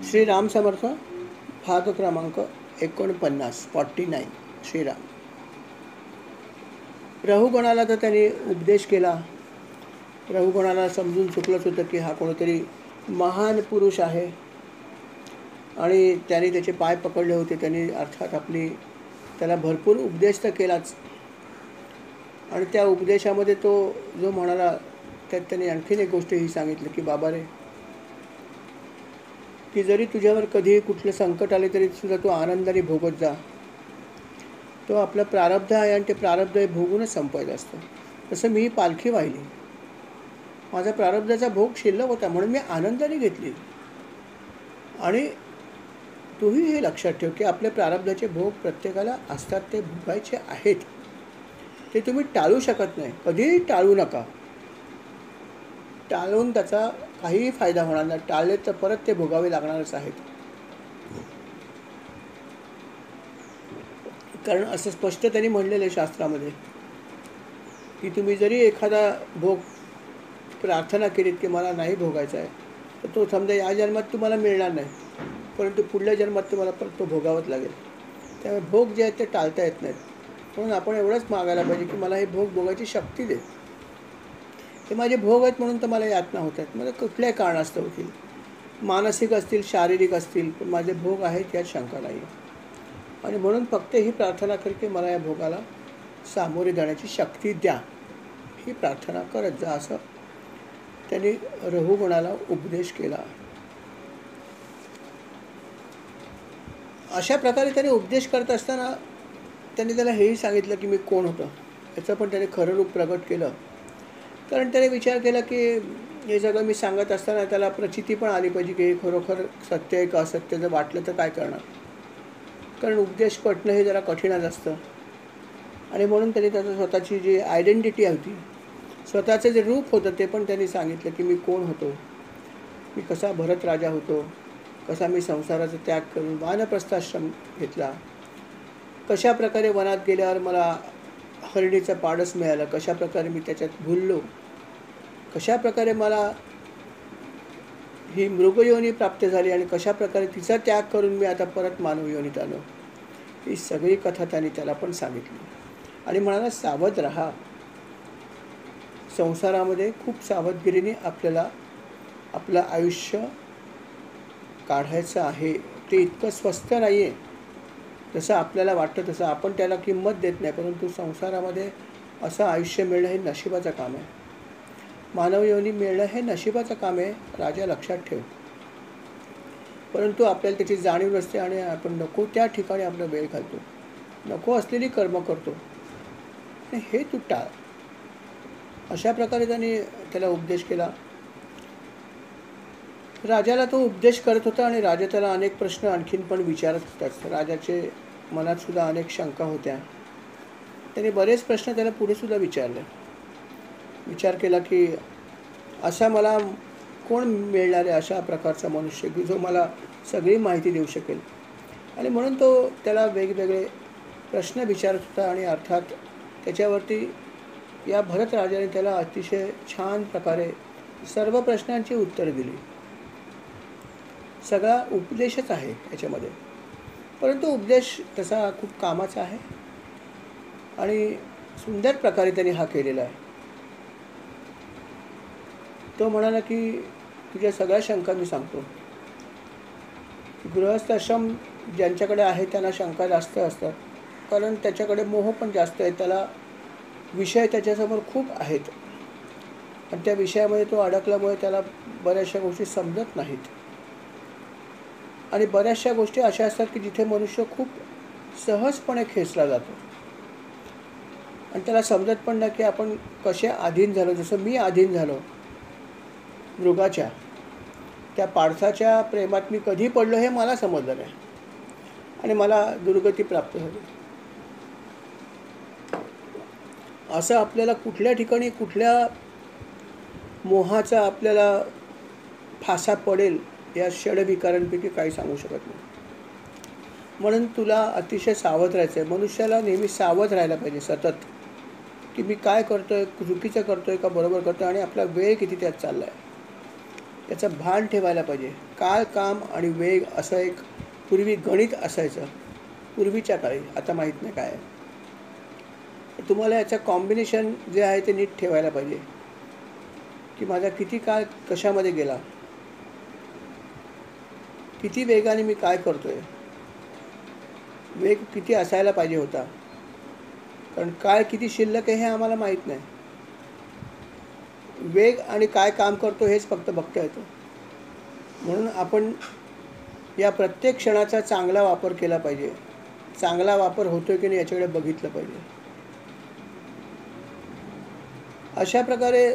श्री राम समर्थ भाग क्रमांक 49 श्रीराम. रघुगणाला तर त्यांनी उपदेश केला. रघुगणाला समजून चुकलंच होतं की हा कोणीतरी महान पुरुष आहे आणि त्यांनी त्याचे पाय पकडले होते. त्यांनी अर्थात त्याला भरपूर उपदेश तर केलाच आणि त्या उपदेशामध्ये तो जो म्हणाला त्यात त्यांनी आणखीन एक गोष्ट ही सांगितली की बाबा रे, की जरी तुझ्यावर कधी कुठलं संकट आले तरी सुद्धा तू आनंदाने भोगत जा. तो आपलं प्रारब्ध आहे आणि ते प्रारब्ध भोगूनच संपवायचं असतं. तसं मी पालखी वाहिली, माझा प्रारब्धाचा भोग शिल्लक होता म्हणून मी आनंदाने घेतली. आणि तूही हे लक्षात ठेव की आपल्या प्रारब्धाचे भोग प्रत्येकाला असतात, ते भोगायचे आहेत, ते तुम्ही टाळू शकत नाही. कधीही टाळू नका. टाळून त्याचा काहीही फायदा होणार नाही. टाळले तर परत ते भोगावे लागणारच आहेत. कारण असं स्पष्ट त्यांनी म्हणलेलं आहे शास्त्रामध्ये की तुम्ही जरी एखादा भोग प्रार्थना केलीत की मला नाही भोगायचा आहे, तर तो समजा या जन्मात तुम्हाला मिळणार नाही, परंतु पुढल्या जन्मात तुम्हाला परत तो भोगावाच लागेल. त्यामुळे भोग जे आहेत ते टाळता येत नाहीत. म्हणून आपण एवढंच मागायला पाहिजे की मला हे भोग भोगायची शक्ती दे. हे माझे भोग आहेत म्हणून तर मला यातना होत आहेत. मला कुठल्याही कारणास्तव होतील, मानसिक असतील, शारीरिक असतील, पण माझे भोग आहेत यात शंका नाही. आणि म्हणून फक्त ही प्रार्थना कर की मला या भोगाला सामोरे जाण्याची शक्ती द्या, ही प्रार्थना करत जा, असं त्यांनी रघुगणाला उपदेश केला. अशा प्रकारे त्याने उपदेश करत असताना त्यांनी त्याला हेही सांगितलं की मी कोण होतं, याचं पण त्याने खरं रूप प्रगट केलं. कारण त्याने विचार केला की हे सगळं मी सांगत असताना त्याला प्रचिती पण आली पाहिजे की हे खरोखर सत्य आहे का असत्य. जर वाटलं तर काय करणार, कारण उपदेश पटणं हे जरा कठीणच असतं. आणि म्हणून त्यांनी त्याचं स्वतःची जी आयडेंटिटी होती, स्वतःचं जे रूप होतं, ते पण त्यांनी सांगितलं की मी कोण होतो, मी कसा भरत राजा होतो, कसा मी संसाराचा त्याग करून वानप्रस्थाश्रम घेतला, कशा प्रकारे वनात गेल्यावर मला हरणीचं पाडस मिळालं, कशा प्रकारे मी त्याच्यात भुललो, कशा प्रकारे मला ही मृगयोनी प्राप्त झाली आणि कशा प्रकारे तिचा त्याग करून मी आता परत मानव योनीत आलो. ही सगळी कथा त्यांनी त्याला पण सांगितली. आणि म्हणाला सावध राहा. संसारामध्ये खूप सावधगिरीने आपल्याला आपलं आयुष्य काढायचं आहे. ते इतकं स्वस्त नाही आहे जसं आपल्याला वाटतं, तसं आपण त्याला किंमत देत नाही. परंतु संसारामध्ये असं आयुष्य मिळणं हे नशिबाचं काम आहे. मानव योनी मिळणं हे नशिबाचं काम आहे, राजा लक्षात ठेव. परंतु आपल्याला त्याची जाणीव नसते आणि आपण नको त्या ठिकाणी आपला वेळ घालतो, नको असलेली कर्म करतो, आणि हे तू टाळ. अशा प्रकारे त्यांनी त्याला उपदेश केला. राजाला तो उपदेश करत होता आणि राजा त्याला अनेक प्रश्न आणखीन पण विचारत होतात. राजाचे मनात सुद्धा अनेक शंका होत्या. त्याने बरेच प्रश्न त्याला पुढे सुद्धा विचारले. विचार केला की असा मला कोण मिळणार आहे, अशा प्रकारचा मनुष्य की जो मला सगळी माहिती देऊ शकेल. आणि म्हणून तो त्याला वेगवेगळे प्रश्न विचारत होता. आणि अर्थात त्याच्यावरती या भरत राजाने त्याला अतिशय छान प्रकारे सर्व प्रश्नांची उत्तरं दिली. सगळा उपदेशच आहे याच्यामध्ये, परंतु उपदेश तसा खूप कामाचा आहे आणि सुंदर प्रकारे त्यांनी हा केलेला आहे. तो म्हणाला की तुझ्या सगळ्या शंका मी सांगतो. गृहस्थ आश्रम ज्यांच्याकडे आहे त्यांना शंका जास्त असतात, कारण त्याच्याकडे मोह पण जास्त आहे. त्याला विषय त्याच्यासमोर खूप आहेत आणि त्या विषयामध्ये तो अडकल्यामुळे त्याला बऱ्याचशा गोष्टी समजत नाहीत. आणि बऱ्याचशा गोष्टी अशा असतात की जिथे मनुष्य खूप सहजपणे खेचला जातो आणि त्याला समजत पण नाही की आपण कसे अधीन झालो. जसं मी अधीन झालो मृगाच्या, त्या पाडसाच्या प्रेमात मी कधी पडलो हे मला समजलं नाही आणि मला दुर्गती प्राप्त झाली. असं आपल्याला कुठल्या ठिकाणी कुठल्या मोहाचा आपल्याला फासा पडेल या षडविकारांपैकी काही सांगू शकत नाही. म्हणून तुला अतिशय सावध राहायचं आहे. मनुष्याला नेहमी सावध राहायला पाहिजे सतत, की मी काय करतो आहे, चुकीचं करतो आहे का बरोबर करतो आहे, आणि आपला वेळ किती त्यात चालला आहे. याचं भान ठेवायला पाहिजे. काळ, काम आणि वेग असं एक पूर्वी गणित असायचं पूर्वीच्या काळी, आता माहीत नाही काय आहे. तुम्हाला याचं कॉम्बिनेशन जे आहे ते नीट ठेवायला पाहिजे की माझा किती काळ कशामध्ये गेला, किती वेगाने मी काय करतोय, वेग किती असायला पाहिजे होता. कारण काळ किती शिल्लक आहे हे आम्हाला माहीत नाही. वेग आणि काय काम करतो हेच फक्त बघता येतं. म्हणून आपण या प्रत्येक क्षणाचा चांगला वापर केला पाहिजे. चांगला वापर होतोय की नाही याच्याकडे बघितलं पाहिजे. अशा प्रकारे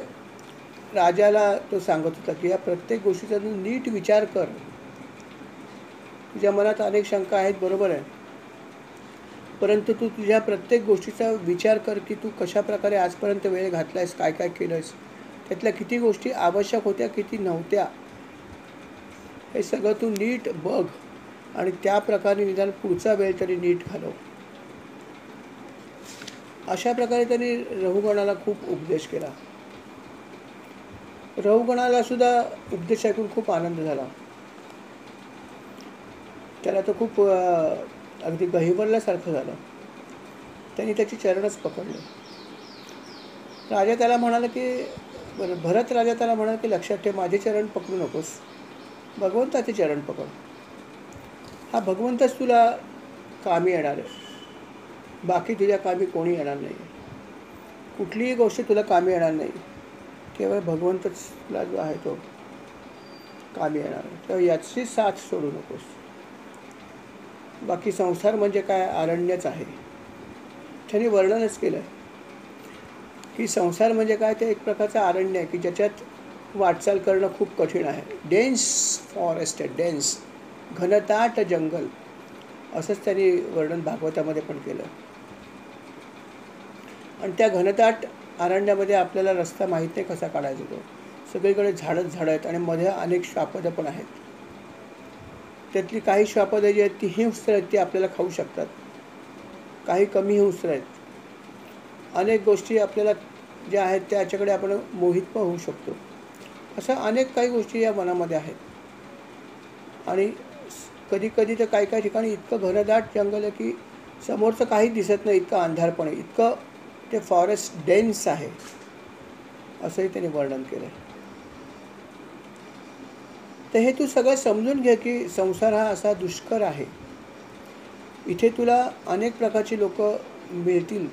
राजाला तो सांगत होता की या प्रत्येक गोष्टीचा तू नीट विचार कर. तुझ्या मनात अनेक शंका आहेत, बरोबर आहे, परंतु तू तुझ्या प्रत्येक गोष्टीचा विचार कर की तू कशा प्रकारे आजपर्यंत वेळ घातलायस, काय काय केलंयस, त्यातल्या किती गोष्टी आवश्यक होत्या, किती नव्हत्या, हे सगळं तू नीट बघ आणि त्या प्रकारे निदान पुढचा वेळ तरी नीट घालव. अशा प्रकारे त्यांनी रहुगणाला खूप उपदेश केला. रहुगणाला सुद्धा उपदेश ऐकून खूप आनंद झाला. त्याला तर खूप अगदी गहिवरल्यासारखं झालं. त्यांनी त्याची चरणच पकडले. राजा त्याला म्हणाला की भरत राजा त्याला म्हणाला की लक्षात ठेव, माझे चरण पकडू नकोस, भगवंताचे चरण पकड. हा भगवंतच तुला कामी येणार आहे, बाकी तुझ्या कामी कोणी येणार नाही. कुठलीही गोष्ट तुला कामी येणार नाही, केवळ भगवंतच तुला जो आहे तो कामी येणार आहे. तर याची साथ सोडू नकोस. बाकी संसार म्हणजे काय, अरण्यच आहे. त्यांनी वर्णनच केलं की संसार म्हणजे काय, ते एक प्रकारचं अरण्य आहे की ज्याच्यात वाटचाल करणं खूप कठीण आहे. डेन्स फॉरेस्ट आहे, डेन्स, घनदाट जंगल, असंच त्यांनी वर्णन भागवतामध्ये पण केलं. आणि त्या घनदाट अरण्यामध्ये आपल्याला रस्ता माहीत नाही कसा काढायचा. तो सगळीकडे झाडच झाडं आहेत आणि मध्ये अनेक श्वापदं पण आहेत. त्यातली काही श्वापदं जी आहेत ती हिंस्र आहेत, ती आपल्याला खाऊ शकतात, काही कमी हिंस्र आहेत. अनेक गोष्टी आपल्याला ज्या आहेत त्याच्याकडे आपण मोहित पण होऊ शकतो. असं अनेक काही गोष्टी या वनामध्ये आहेत. आणि कधी कधी तर काही काही ठिकाणी इतकं घनदाट जंगल आहे की समोरचं काही दिसत नाही, इतकं अंधारपण आहे, इतकं ते फॉरेस्ट डेन्स आहे, असंही त्यांनी वर्णन केलं. तर हे तू सगळं समजून घे की संसार हा असा दुष्कर आहे. इथे तुला अनेक प्रकारची लोक मिळतील,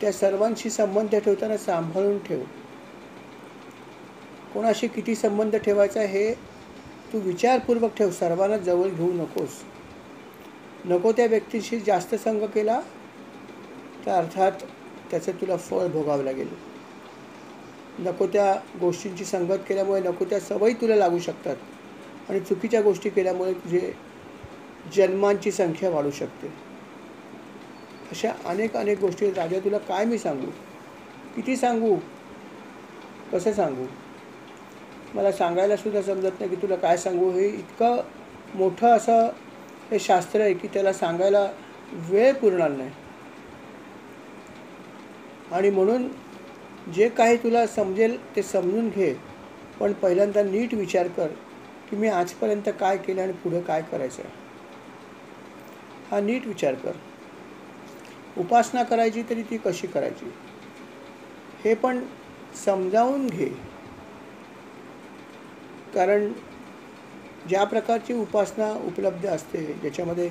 त्या सर्वांशी संबंध ठेवताना सांभाळून ठेव. कोणाशी किती संबंध ठेवायचा हे तू विचारपूर्वक ठेव. सर्वांना जवळ घेऊ नकोस. नको त्या व्यक्तीशी जास्त संग केला तर अर्थात त्याचं तुला फळ भोगावं लागेल. नको त्या गोष्टींची संगत केल्यामुळे नको त्या सवयी तुला लागू शकतात आणि चुकीच्या गोष्टी केल्यामुळे तुझे जन्मांची संख्या वाढू शकते. अशा अनेक अनेक गोष्टी. राजा तुला काय मी सांगू, किती सांगू, कसं सांगू, मला सांगायला सुद्धा समजत नाही की तुला काय सांगू. हे इतकं मोठं असं हे शास्त्र आहे की त्याला सांगायला वेळ पुरणार नाही. आणि म्हणून जे काही तुला समजेल ते समजून घे, पण पहिल्यांदा नीट विचार कर की मी आजपर्यंत काय केलं आणि पुढे काय करायचं आहे, हा नीट विचार कर. उपासना करायची तरी ती कशी करायची हे पण समजावून घे. कारण ज्या प्रकारची उपासना उपलब्ध असते ज्याच्यामध्ये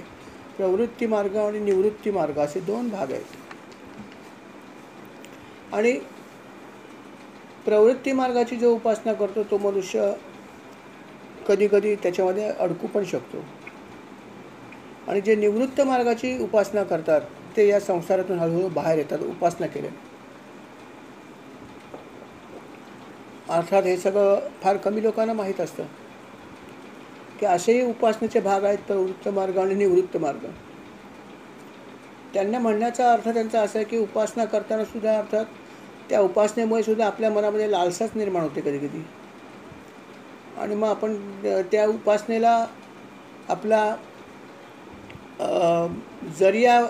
प्रवृत्ती मार्ग आणि निवृत्ती मार्ग असे दोन भाग आहेत. आणि प्रवृत्ती मार्गाची जो उपासना करतो तो मनुष्य कधी कधी त्याच्यामध्ये अडकू पण शकतो. आणि जे निवृत्त मार्गाची उपासना करतात ते या संसारातून हळूहळू बाहेर येतात उपासना केल्याने. अर्थात हे सगळं फार कमी लोकांना माहीत असतं की असेही उपासनेचे भाग आहेत, प्रवृत्त मार्ग आणि निवृत्त मार्ग. त्यांना म्हणण्याचा अर्थ त्यांचा असा आहे की उपासना करताना सुद्धा अर्थात त्या उपासनेमुळे सुद्धा आपल्या मनामध्ये लालसाच निर्माण होते कधी कधी. आणि मग आपण त्या उपासनेला आपला जरिया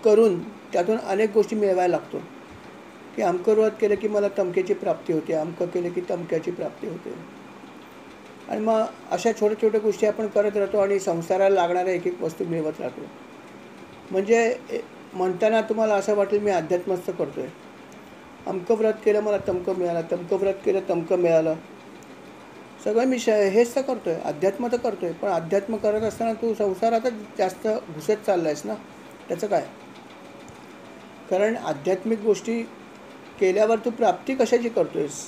करून त्यातून अनेक गोष्टी मिळवायला लागतो. की अमकं व्रत केलं की मला तमक्याची प्राप्ती होते, अमकं केलं की तमक्याची प्राप्ती होते. आणि मग अशा छोट्या छोट्या गोष्टी आपण करत राहतो आणि संसाराला लागणाऱ्या एक एक वस्तू मिळवत राहतो. म्हणजे म्हणताना तुम्हाला असं वाटेल मी अध्यात्मस्थ करतोय. अमकं व्रत केलं मला तमकं मिळालं, तमकं व्रत केलं तमकं मिळालं. सगळं मी हेच तर करतोय, अध्यात्म तर करतोय. पण अध्यात्म करत असताना तू संसारातच जास्त घुसत चाललायस ना. त्याचं काय? कारण आध्यात्मिक गोष्टी केल्यावर तू प्राप्ती कशाची करतोयस?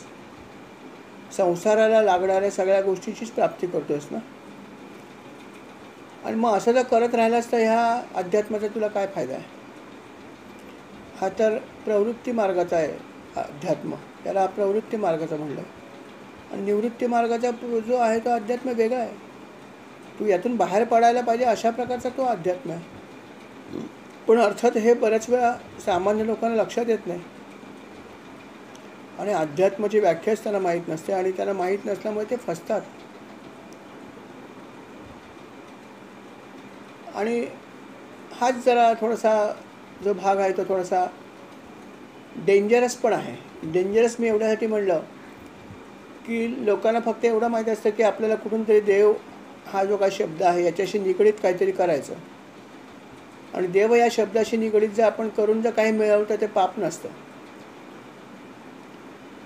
संसाराला लागणाऱ्या सगळ्या गोष्टीचीच प्राप्ती करतोयस ना. आणि मग असं जर करत राहिलास तर ह्या अध्यात्माचा तुला काय फायदा आहे? हा तर प्रवृत्ती मार्गाचा आहे अध्यात्म. त्याला प्रवृत्ती मार्गाचा म्हणलं. आणि निवृत्ती मार्गाचा जो आहे तो अध्यात्म वेगळा आहे. तू यातून बाहेर पडायला पाहिजे अशा प्रकारचा तो अध्यात्म आहे. पण अर्थात हे बऱ्याच वेळा सामान्य लोकांना लक्षात येत नाही. आणि अध्यात्माची व्याख्याच त्यांना माहीत नसते आणि त्यांना माहीत नसल्यामुळे ते फसतात. आणि हाच जरा थोडासा जो भाग आहे तो थोडासा डेंजरस पण आहे. डेंजरस मी एवढ्यासाठी म्हणलं की लोकांना फक्त एवढं माहीत असतं की आपल्याला कुठून तरी देव हा जो काही शब्द आहे याच्याशी निगडीत काहीतरी करायचं. आणि देव या शब्दाशी निगडीत जर आपण करून जर काही मिळवलं तर ते पाप नसतं.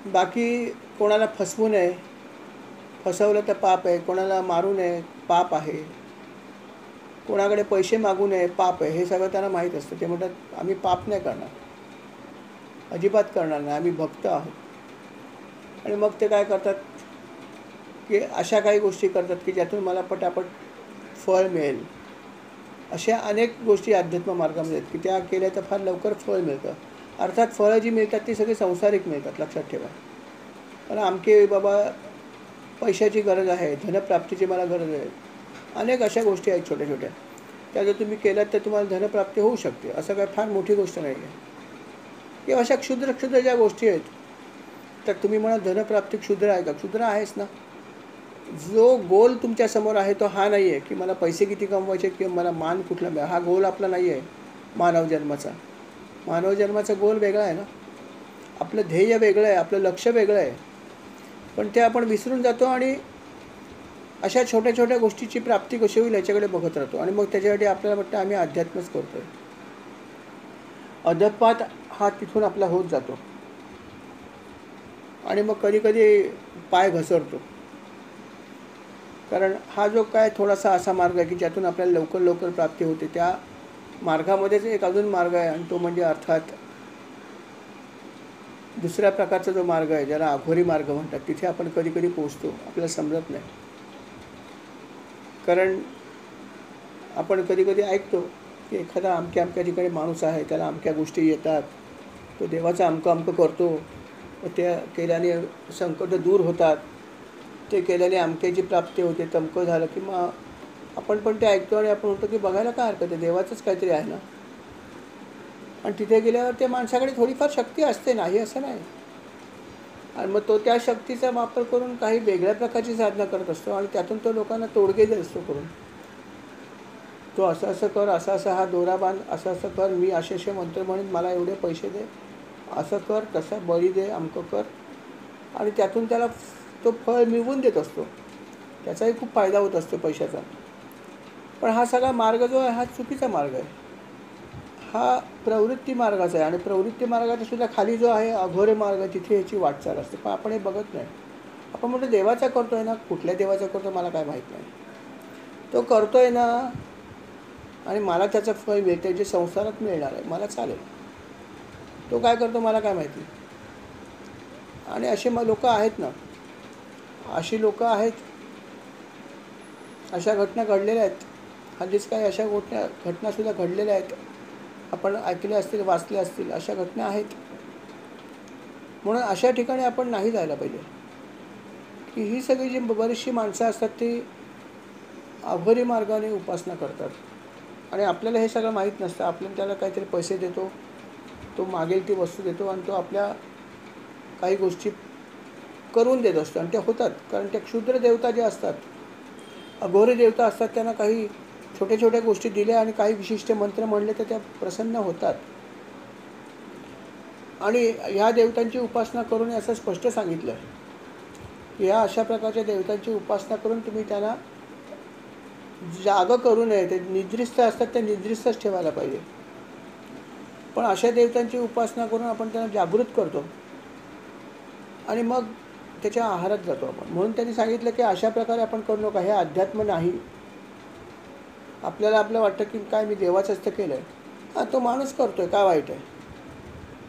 बाकी कोणाला फसवू नये, फसवलं तर पाप आहे. कोणाला मारू नये, पाप आहे. कोणाकडे पैसे मागू नये, पाप आहे. हे सगळं त्यांना माहीत असतं. ते म्हणतात आम्ही पाप नाही करणार, अजिबात करणार नाही, आम्ही भक्त आहोत. आणि मग ते काय करतात की अशा काही गोष्टी करतात की ज्यातून मला पटापट फळ मिळेल. अशा अनेक गोष्टी अध्यात्म मार्गामध्ये आहेत की त्या केल्या तर फार लवकर फळ मिळतं. अर्थात फळं जी मिळतात ती सगळी संसारिक मिळतात, लक्षात ठेवा. पण आमके बाबा पैशाची गरज आहे, धनप्राप्तीची मला गरज आहे. अनेक अशा गोष्टी आहेत छोट्या छोट्या, त्या जर तुम्ही केल्यात तर तुम्हाला धनप्राप्ती होऊ शकते. असं काय फार मोठी गोष्ट नाही आहे. किंवा अशा क्षुद्र क्षुद्र ज्या गोष्टी आहेत तर तुम्ही म्हणा धनप्राप्ती क्षुद्र आहे का? क्षुद्र आहेच ना. जो गोल तुमच्यासमोर आहे तो हा नाही आहे की मला पैसे किती कमवायचे किंवा मला मान कुठला मिळा. हा गोल आपला नाही आहे मानव जन्माचा. मानव जन्माचा गोल वेगळा आहे ना. आपलं ध्येय वेगळं आहे, आपलं लक्ष वेगळं आहे. पण ते आपण विसरून जातो आणि अशा छोट्या छोट्या गोष्टीची प्राप्ती कशी होईल याच्याकडे बघत राहतो. आणि मग त्याच्यासाठी आपल्याला वाटतं आम्ही अध्यात्मच करतोय. अधपात हा तिथून आपला होत जातो आणि मग कधी कधी पाय घसरतो. कारण हा जो काय थोडासा असा मार्ग आहे की ज्यातून आपल्याला लवकर लवकर प्राप्ती होते, त्या मार्गामध्येच एक अजून मार्ग आहे आणि तो म्हणजे अर्थात दुसऱ्या प्रकारचा जो मार्ग आहे ज्याला अघोरी मार्ग म्हणतात. तिथे आपण कधी कधी पोचतो, आपल्याला समजत नाही. कारण आपण कधी कधी ऐकतो की एखादा अमक्या अमक्या ठिकाणी माणूस आहे, त्याला अमक्या गोष्टी येतात, तो देवाचं अमकं अमकं करतो, त्या केल्याने संकट दूर होतात, ते केल्याने अमक्याची प्राप्ती होते, तमकं झालं की मग आपण पण ते ऐकतो आणि आपण म्हणतो की बघायला काय हरकत आहे, देवाचंच काहीतरी आहे ना. आणि तिथे गेल्यावर त्या माणसाकडे थोडीफार शक्ती असते, नाही असं नाही. आणि मग तो त्या शक्तीचा वापर करून काही वेगळ्या प्रकारची साधना करत असतो आणि त्यातून तो लोकांना तोडगे देत असतो करून. तो असं असं कर, असं असं हा दोरा बांध, असं असं कर, मी असे असे मंत्र म्हणून मला एवढे पैसे दे, असं कर, तसं बळी दे, अमकं कर. आणि त्यातून त्याला तो फळ मिळवून देत असतो. त्याचाही खूप फायदा होत असतो पैशाचा. पण हा सगळा मार्ग जो आहे हा चुकीचा मार्ग आहे. हा प्रवृत्ती मार्गाचा आहे आणि प्रवृत्ती मार्गाचा सुद्धा खाली जो आहे अघोरे मार्ग, तिथे याची वाटचाल असते. पण आपण हे बघत नाही. आपण म्हणतो देवाचा करतो आहे ना. कुठल्या देवाचा करतो मला काय माहीत नाही. तो करतो आहे ना आणि मला त्याचं फळ मिळते जे संसारात मिळणार आहे, मला चालेल. तो काय करतो मला काय माहिती. आणि असे लोक आहेत ना, अशी लोक आहेत. अशा घटना घडलेल्या आहेत. हल्लीच काही अशा घटनासुद्धा घडलेल्या आहेत. आपण ऐकले असतील, वाचले असतील. अशा घटना आहेत. म्हणून अशा ठिकाणी आपण नाही जायला पाहिजे. की ही सगळी जी बरीचशी माणसं असतात ती अघोरी मार्गाने उपासना करतात आणि आपल्याला हे सगळं माहीत नसतं. आपल्याला त्याला काहीतरी पैसे देतो, तो मागेल ती वस्तू देतो आणि तो आपल्या काही गोष्टी करून देत असतो आणि त्या होतात. कारण त्या क्षुद्र देवता ज्या असतात, अघोरी देवता असतात, त्यांना काही छोट्या छोट्या गोष्टी दिल्या आणि काही विशिष्ट मंत्र म्हणले तर त्या प्रसन्न होतात. आणि ह्या देवतांची उपासना करून असं स्पष्ट सांगितलं आहे की ह्या अशा प्रकारच्या देवतांची उपासना करून तुम्ही त्यांना जागं करू नये. ते निद्रिस्त असतात, ते निद्रिस्तच ठेवायला पाहिजे. पण अशा देवतांची उपासना करून आपण त्यांना जागृत करतो आणि मग त्याच्या आहारात जातो आपण. म्हणून त्यांनी सांगितलं की अशा प्रकारे आपण करू नका, हे अध्यात्म नाही. आपल्याला आपलं वाटतं की काय मी देवाचंच तर केलं आहे. हां, तो माणूस करतो आहे, काय वाईट आहे?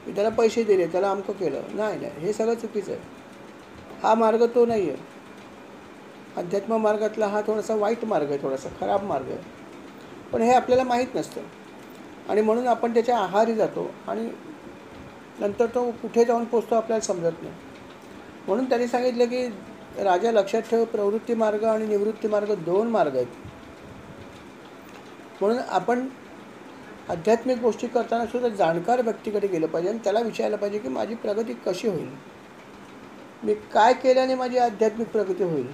मी त्याला पैसे दिले, त्याला अमकं केलं. नाही नाही, हे सगळं चुकीचं आहे. हा मार्ग तो नाही आहे. अध्यात्म मार्गातला हा थोडासा वाईट मार्ग आहे, थोडासा खराब मार्ग आहे. पण हे आपल्याला माहीत नसतं आणि म्हणून आपण त्याच्या आहारी जातो आणि नंतर तो कुठे जाऊन पोचतो आपल्याला समजत नाही. म्हणून त्यांनी सांगितलं की राजा लक्षात ठेव, प्रवृत्ती मार्ग आणि निवृत्ती मार्ग 2 मार्ग आहेत. म्हणून आपण आध्यात्मिक गोष्टी करताना सुद्धा जाणकार व्यक्तीकडे गेलं पाहिजे आणि त्याला विचारायला पाहिजे की माझी प्रगती कशी होईल, मी काय केल्याने माझी आध्यात्मिक प्रगती होईल,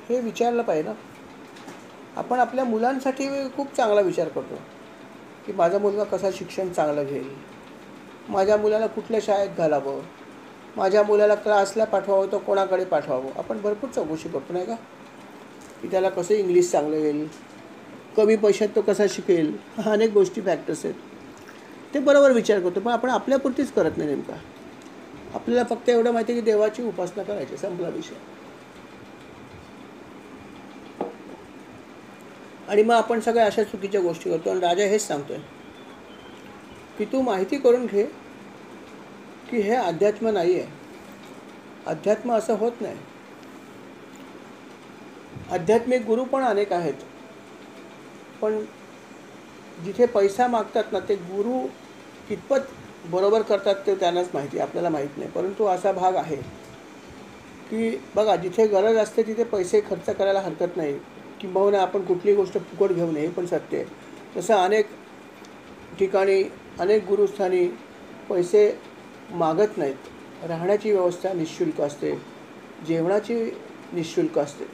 हे विचारलं पाहिजे ना. आपण आपल्या मुलांसाठी खूप चांगला विचार करतो की माझा मुलगा कसा शिक्षण चांगलं घेईल, माझ्या मुलाला कुठल्या शाळेत घालावं, माझ्या मुलाला क्लासला पाठवावं तर कोणाकडे पाठवावं. आपण भरपूर चौकशी करतो नाही का, की त्याला कसं इंग्लिश चांगलं येईल, कमी पैशात तो कसा शिकेल, अनेक गोष्टी फॅक्टर्स आहेत. ते बरोबर विचार करतो, पण आपण आपल्यापुरतीच करत नाही. नेमका आपल्याला फक्त एवढं माहिती की देवाची उपासना करायची, संपला विषय. आणि मग आपण सगळ्या अशा चुकीच्या गोष्टी करतो. आणि राजा हेच सांगतोय की तू माहिती करून घे की हे अध्यात्म नाही आहे. अध्यात्म असं होत नाही. आध्यात्मिक गुरु पण अनेक आहेत, पण जिथे पैसा मागतात ना, ते गुरु कितपत बरोबर करतात ते त्यांनाच माहिती, आपल्याला माहीत नाही. परंतु असा भाग आहे की बघा, जिथे गरज असते तिथे पैसे खर्च करायला हरकत नाही, किंबहुना आपण कुठली गोष्ट फुकट घेऊ नये, हे पण सत्य आहे. तसं अनेक ठिकाणी, अनेक गुरुस्थानी पैसे मागत नाहीत. राहण्याची व्यवस्था निःशुल्क असते, जेवणाची निःशुल्क असते.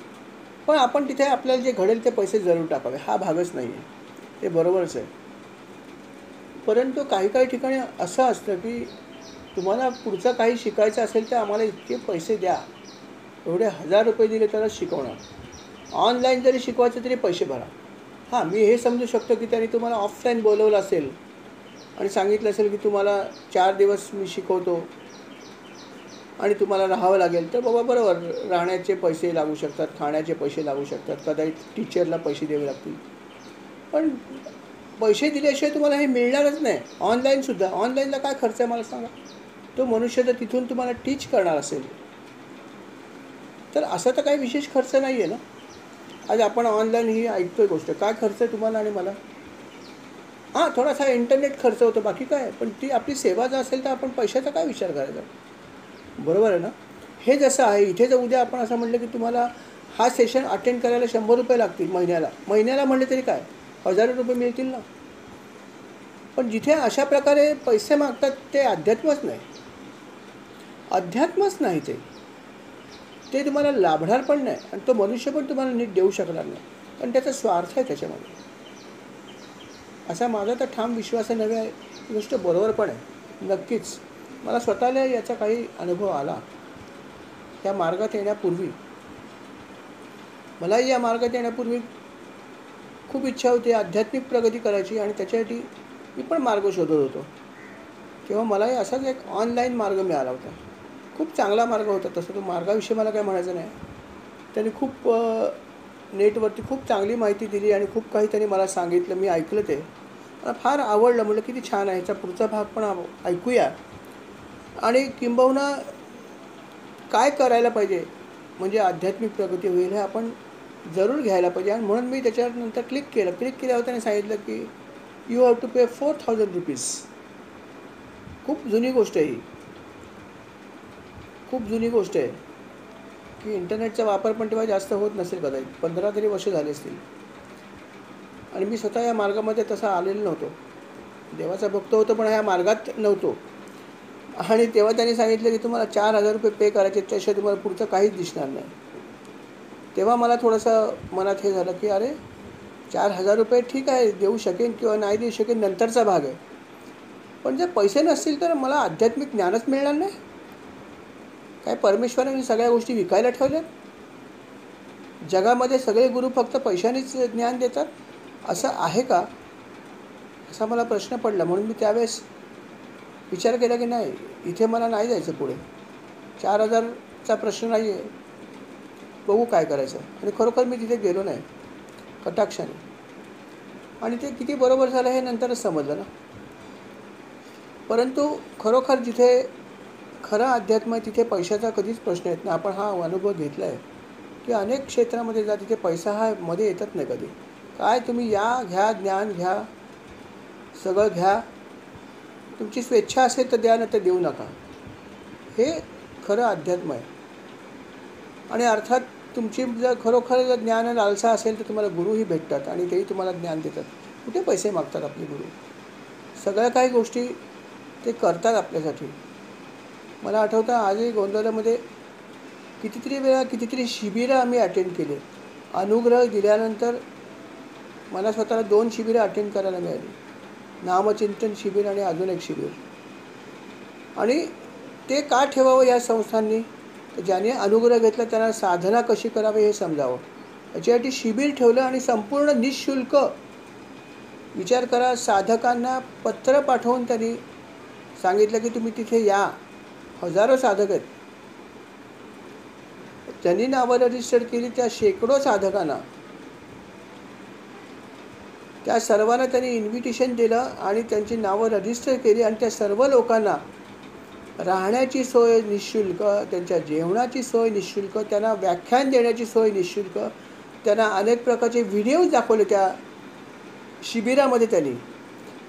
पण आपण तिथे आपल्याला जे घडेल ते पैसे जरूर टाकावे, हा भागच नाही आहे, ते बरोबरच आहे. परंतु काही काही ठिकाणी असं असतं की तुम्हाला पुढचं काही शिकायचं असेल तर आम्हाला इतके पैसे द्या, एवढे 1000 रुपये दिले तरच शिकवणार, ऑनलाईन जरी शिकवायचं तरी पैसे भरा. हां, मी हे समजू शकतो की त्यांनी तुम्हाला ऑफलाईन बोलवलं असेल आणि सांगितलं असेल की तुम्हाला 4 दिवस मी शिकवतो आणि तुम्हाला राहावं लागेल, तर बाबा बरोबर, राहण्याचे पैसे लागू शकतात, खाण्याचे पैसे लागू शकतात, कदाचित टीचरला पैसे द्यावे लागतील. पण पैसे दिल्याशिवाय तुम्हाला हे मिळणारच नाही. ऑनलाईनसुद्धा, ऑनलाईनला काय खर्च आहे मला सांगा. तो मनुष्य जर तिथून तुम्हाला टीच करणार असेल तर असं तर काही विशेष खर्च नाही आहे ना. आज आपण ऑनलाईन ही ऐकतोय गोष्ट, काय खर्च आहे तुम्हाला आणि मला? हां, थोडासा इंटरनेट खर्च होतो, बाकी काय. पण ती आपली सेवा जर असेल तर आपण पैशाचा काय विचार करायचा, बरोबर आहे ना. हे जसं आहे, इथे जर उद्या आपण असं म्हटलं की तुम्हाला हा सेशन अटेंड करायला 100 रुपये लागतील महिन्याला म्हणले तरी काय 1000 रुपये मिळतील ना. पण जिथे अशा प्रकारे पैसे मागतात ते अध्यात्मच नाही, अध्यात्मच नाही. ते तुम्हाला लाभणार पण नाही आणि तो मनुष्य पण तुम्हाला नीट देऊ शकणार नाही, पण त्याचा स्वार्थ आहे त्याच्यामध्ये. असा माझा तर ठाम विश्वास आहे. नव्हे, ही गोष्ट बरोबर पण आहे नक्कीच. मला स्वतःला याचा काही अनुभव आला. या मार्गात येण्यापूर्वी, मलाही या मार्गात येण्यापूर्वी खूप इच्छा होती आध्यात्मिक प्रगती करायची आणि त्याच्यासाठी मी पण मार्ग शोधत होतो. तेव्हा मलाही असाच एक ऑनलाईन मार्ग मिळाला होता. खूप चांगला मार्ग होता तसं. तो मार्गाविषयी मला काय म्हणायचं नाही. त्यांनी खूप नेटवरती खूप चांगली माहिती दिली आणि खूप काही त्यांनी मला सांगितलं. मी ऐकलं, ते मला फार आवडलं. म्हटलं किती छान आहे, ह्याचा पुढचा भाग पण ऐकूया आणि किंबहुना काय करायला पाहिजे म्हणजे आध्यात्मिक प्रगती होईल हे आपण जरूर घ्यायला पाहिजे. आणि म्हणून मी त्याच्यानंतर क्लिक केल्यावर त्याने सांगितलं की you have to pay 4000 rupees. खूप जुनी गोष्ट आहे ही, खूप जुनी गोष्ट आहे की इंटरनेटचा वापर पण तेव्हा जास्त होत नसेल, कदाचित 15 तरी वर्ष झाले असतील. आणि मी स्वतः या मार्गामध्ये तसा आलेलो नव्हतो. देवाचा भक्त होतो पण ह्या मार्गात नव्हतो. आणि तेव्हा त्यांनी सांगितलं की तुम्हाला 4000 रुपये पे करायचे, त्याशिवाय तुम्हाला पुढचं काहीच दिसणार नाही. तेव्हा मला थोडंसं मनात हे झालं की अरे 4000 रुपये ठीक आहे, देऊ शकेन किंवा नाही देऊ शकेन, नंतरचा भाग आहे. पण जर पैसे नसतील तर मला आध्यात्मिक ज्ञानच मिळणार नाही. काय परमेश्वराने सगळ्या गोष्टी विकायला ठेवल्यात? जगामध्ये सगळे गुरु फक्त पैशानेच ज्ञान देतात असं आहे का? असा मला प्रश्न पडला. म्हणून मी त्यावेळेस विचार केला की नाही, इथे मला नाही जायचं पुढे. 4,000चा प्रश्न नाही आहे, बघू काय करायचं. आणि खरोखर मी तिथे गेलो नाही कटाक्षाने. आणि ते किती बरोबर झालं हे नंतरच समजलं ना. परंतु खरोखर जिथे खरं अध्यात्म आहे तिथे पैशाचा कधीच प्रश्न येत नाही. आपण हा अनुभव घेतला आहे की अनेक क्षेत्रामध्ये जा, तिथे पैसा हा मध्ये येतच नाही कधी. काय तुम्ही या, घ्या, ज्ञान घ्या, सगळं घ्या. तुमची स्वेच्छा असेल तर द्या, नाही तर देऊ नका. हे खरं अध्यात्म आहे. आणि अर्थात तुमची जर खरोखर जर ज्ञान लालसा असेल तर तुम्हाला गुरुही भेटतात आणि तेही तुम्हाला ज्ञान देतात. कुठे पैसे मागतात आपले गुरु? सगळ्या काही गोष्टी ते करतात आपल्यासाठी. मला आठवतं आजही गोंधळामध्ये कितीतरी वेळा कितीतरी शिबिरं आम्ही अटेंड केले. अनुग्रह दिल्यानंतर मला स्वतःला 2 शिबिरं अटेंड करायला मिळाली. नामचिंतन शिबिर आणि अजून एक शिबिर. आणि ते का ठेवावं या संस्थांनी? तर ज्याने अनुग्रह घेतला त्यांना साधना कशी करावी हे समजावं, याच्यासाठी शिबिर ठेवलं. आणि संपूर्ण निःशुल्क. विचार करा, साधकांना पत्र पाठवून त्यांनी सांगितलं की तुम्ही तिथे या. हजारो साधक आहेत. त्यांनी नावं रजिस्टर केली त्या शेकडो साधकांना. त्या सर्वांना त्यांनी इन्व्हिटेशन दिलं आणि त्यांची नावं रजिस्टर केली. आणि त्या सर्व लोकांना राहण्याची सोय निःशुल्क, त्यांच्या जेवणाची सोय निःशुल्क, त्यांना व्याख्यान देण्याची सोय निःशुल्क, त्यांना अनेक प्रकारचे व्हिडिओज दाखवले त्या शिबिरामध्ये. त्यांनी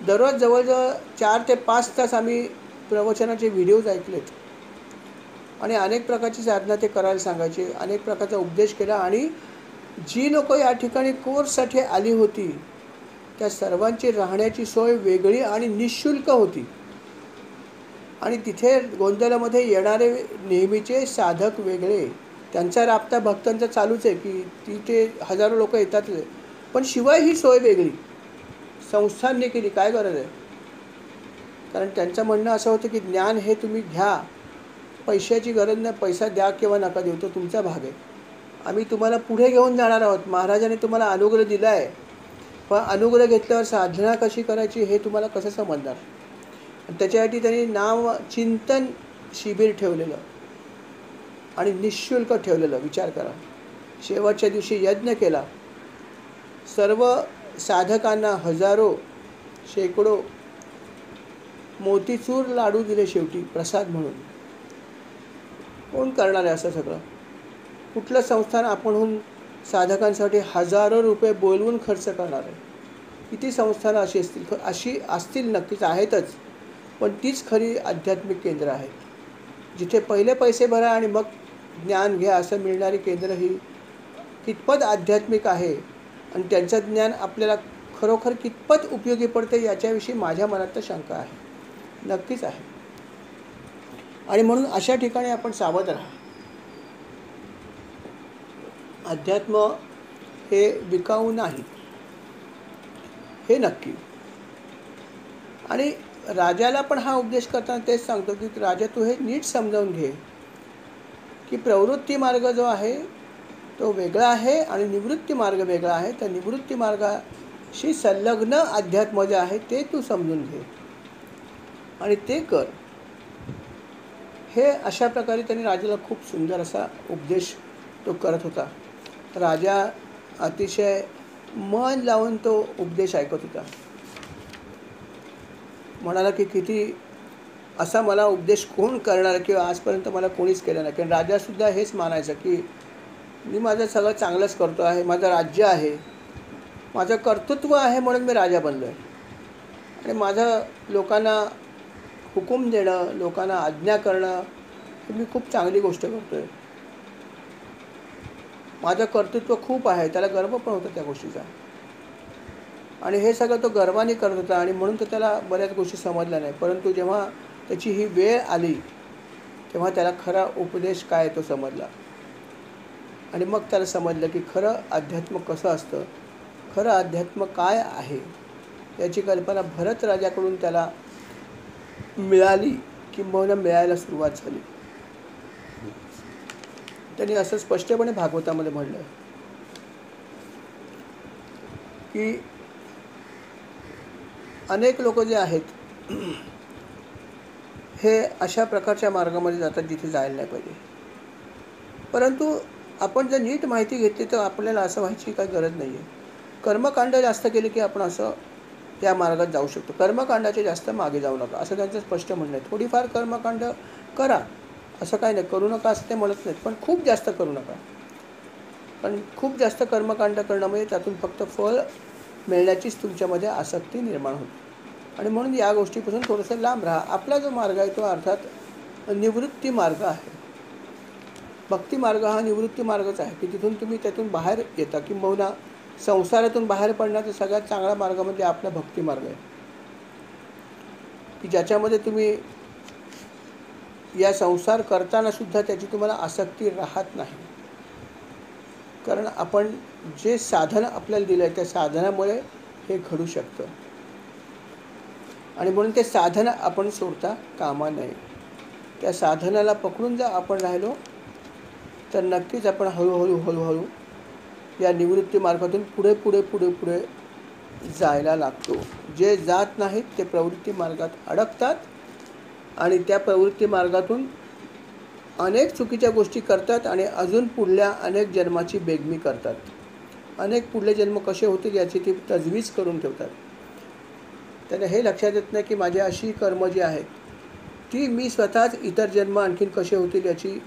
दररोज जवळजवळ 4 ते 5 तास आम्ही प्रवचनाचे व्हिडिओज ऐकलेत. आणि अनेक प्रकारची साधना ते करायला सांगायचे, अनेक प्रकारचा उपदेश केला. आणि जी लोक या ठिकाणी कोर्ससाठी आली होती त्या सर्वांची राहण्याची सोय वेगळी आणि निःशुल्क होती. आणि तिथे गोंधळामध्ये येणारे नेहमीचे साधक वेगळे. त्यांचा राबता भक्तांचा चालूच आहे की तिथे हजारो लोक येतात, पण शिवाय ही सोय वेगळी संस्थांनी केली. काय गरज आहे? कारण त्यांचं म्हणणं असं होतं की ज्ञान हे तुम्ही घ्या, पैशाची गरज नाही. पैसा द्या किंवा नका देऊ, तो तुमचा भाग आहे. आम्ही तुम्हाला पुढे घेऊन जाणार आहोत. महाराजांनी तुम्हाला अनुग्रह दिला आहे, पण अनुग्रह घेतल्यावर साधना कशी करायची हे तुम्हाला कसं समजणार? त्याच्यासाठी त्यांनी नाम चिंतन शिबिर ठेवलेलं आणि निःशुल्क ठेवलेलं. विचार करा. शेवटच्या दिवशी यज्ञ केला. सर्व साधकांना हजारो शेकडो मोतीचूर लाडू दिले शेवटी प्रसाद म्हणून. कोण करणार आहे असं सगळं? कुठलं संस्थान आपणहून साधकांसाठी हजारो रुपये बोलवून खर्च करणार आहे? किती संस्थानं अशी असतील नक्कीच, आहेतच. पण तीच खरी आध्यात्मिक केंद्र आहेत, जिथे पहिले पैसे भरा आणि मग ज्ञान घ्या असं मिळणारी केंद्र ही कितपत आध्यात्मिक आहे आणि त्यांचं ज्ञान आपल्याला खरोखर कितपत उपयोगी पडते याच्याविषयी माझ्या मनात तर शंका आहे, नक्कीच आहे. आणि म्हणून अशा ठिकाणी आपण सावध राहा. अध्यात्म हे विकाऊ नाही, हे नक्की. आणि राजाला पण हा उपदेश करताना तेच सांगतो की राजा तू हे नीट समजावून घे की प्रवृत्ती मार्ग जो आहे तो वेगळा आहे आणि निवृत्ती मार्ग वेगळा आहे. त्या निवृत्ती मार्गाशी संलग्न अध्यात्म जे आहे ते तू समजून घे आणि ते कर. हे अशा प्रकारे त्यांनी राजाला खूप सुंदर असा उपदेश तो करत होता. राजा अतिशय मन लावून तो उपदेश ऐकत होता. म्हणाला की किती असा मला उपदेश कोण करणार, किंवा आजपर्यंत मला कोणीच केलं नाही. कारण राजासुद्धा हेच मानायचं की मी माझं सगळं चांगलंच करतो आहे, माझं राज्य आहे, माझं कर्तृत्व आहे म्हणून मी राजा बनलो आहे आणि माझं लोकांना हुकूम देणं, लोकांना आज्ञा करणं ही मी खूप चांगली गोष्ट करतो आहे. माझं कर्तृत्व खूप आहे, त्याला गर्व पण होता त्या गोष्टीचा. आणि हे सगळं तो गर्वाने करत होता आणि म्हणून तो त्याला बऱ्याच गोष्टी समजल्या नाही. परंतु जेव्हा त्याची ही वेळ आली तेव्हा त्याला खरा उपदेश काय तो समजला. आणि मग त्याला समजलं की खरं अध्यात्म कसं असतं, खरं अध्यात्म काय आहे याची कल्पना भरत राजाकडून त्याला मिळाली किंबहुना मिळायला सुरुवात झाली. त्यांनी असं स्पष्टपणे भागवतामध्ये म्हणलं आहे की अनेक लोक जे आहेत हे अशा प्रकारच्या मार्गामध्ये जातात जिथे जायला नाही पाहिजे. परंतु आपण जर नीट माहिती घेतली तर आपल्याला असं व्हायची काही गरज नाही आहे. कर्मकांड जास्त केले की आपण असं या मार्गात जाऊ शकतो. कर्मकांडाचे जास्त मागे जाऊ नका असं त्यांचं स्पष्ट म्हणणं आहे. थोडीफार कर्मकांड करा, असं काही नाही, करू नका असं ते म्हणत नाहीत, पण खूप जास्त करू नका. पण खूप जास्त कर्मकांड करणं म्हणजे त्यातून फक्त फळ मिळण्याचीच तुमच्यामध्ये आसक्ती निर्माण होते. आणि म्हणून या गोष्टीपासून थोडंसं लांब राहा. आपला जो मार्ग आहे तो अर्थात निवृत्ती मार्ग आहे. भक्ती मार्ग हा निवृत्ती मार्गच आहे की तिथून तुम्ही त्यातून बाहेर येता. किंबहुना संसारातून बाहेर पडण्याचा सगळ्यात चांगला मार्ग म्हणजे आपला भक्ती मार्ग आहे की ज्याच्यामध्ये तुम्ही या संसार करताना सुद्धा त्याची तुम्हाला आसक्ती राहत नाही. कारण आपण जे साधन आपल्याला दिलं आहे त्या साधनामुळे हे घडू शकतं. आणि म्हणून ते साधन आपण सोडता कामा नये. त्या साधनाला पकडून जर आपण राहिलो तर नक्कीच आपण हळूहळू या निवृत्ती मार्गातून पुढे जायला लागतो. जे जात नाहीत ते प्रवृत्ती मार्गात अडकतात आणि त्या प्रवृत्ती मार्गातून अनेक चुकीच्या गोष्टी करतात आणि अजून पुढल्या अनेक जन्माची बेगमी करतात. अनेक पुढले जन्म कसे होतील याची ती तजवीज करून ठेवतात. त्यांना हे लक्षात येत नाही की माझी अशी कर्म जी आहेत ती मी स्वतःच इतर जन्म आणखीन कसे होतील याची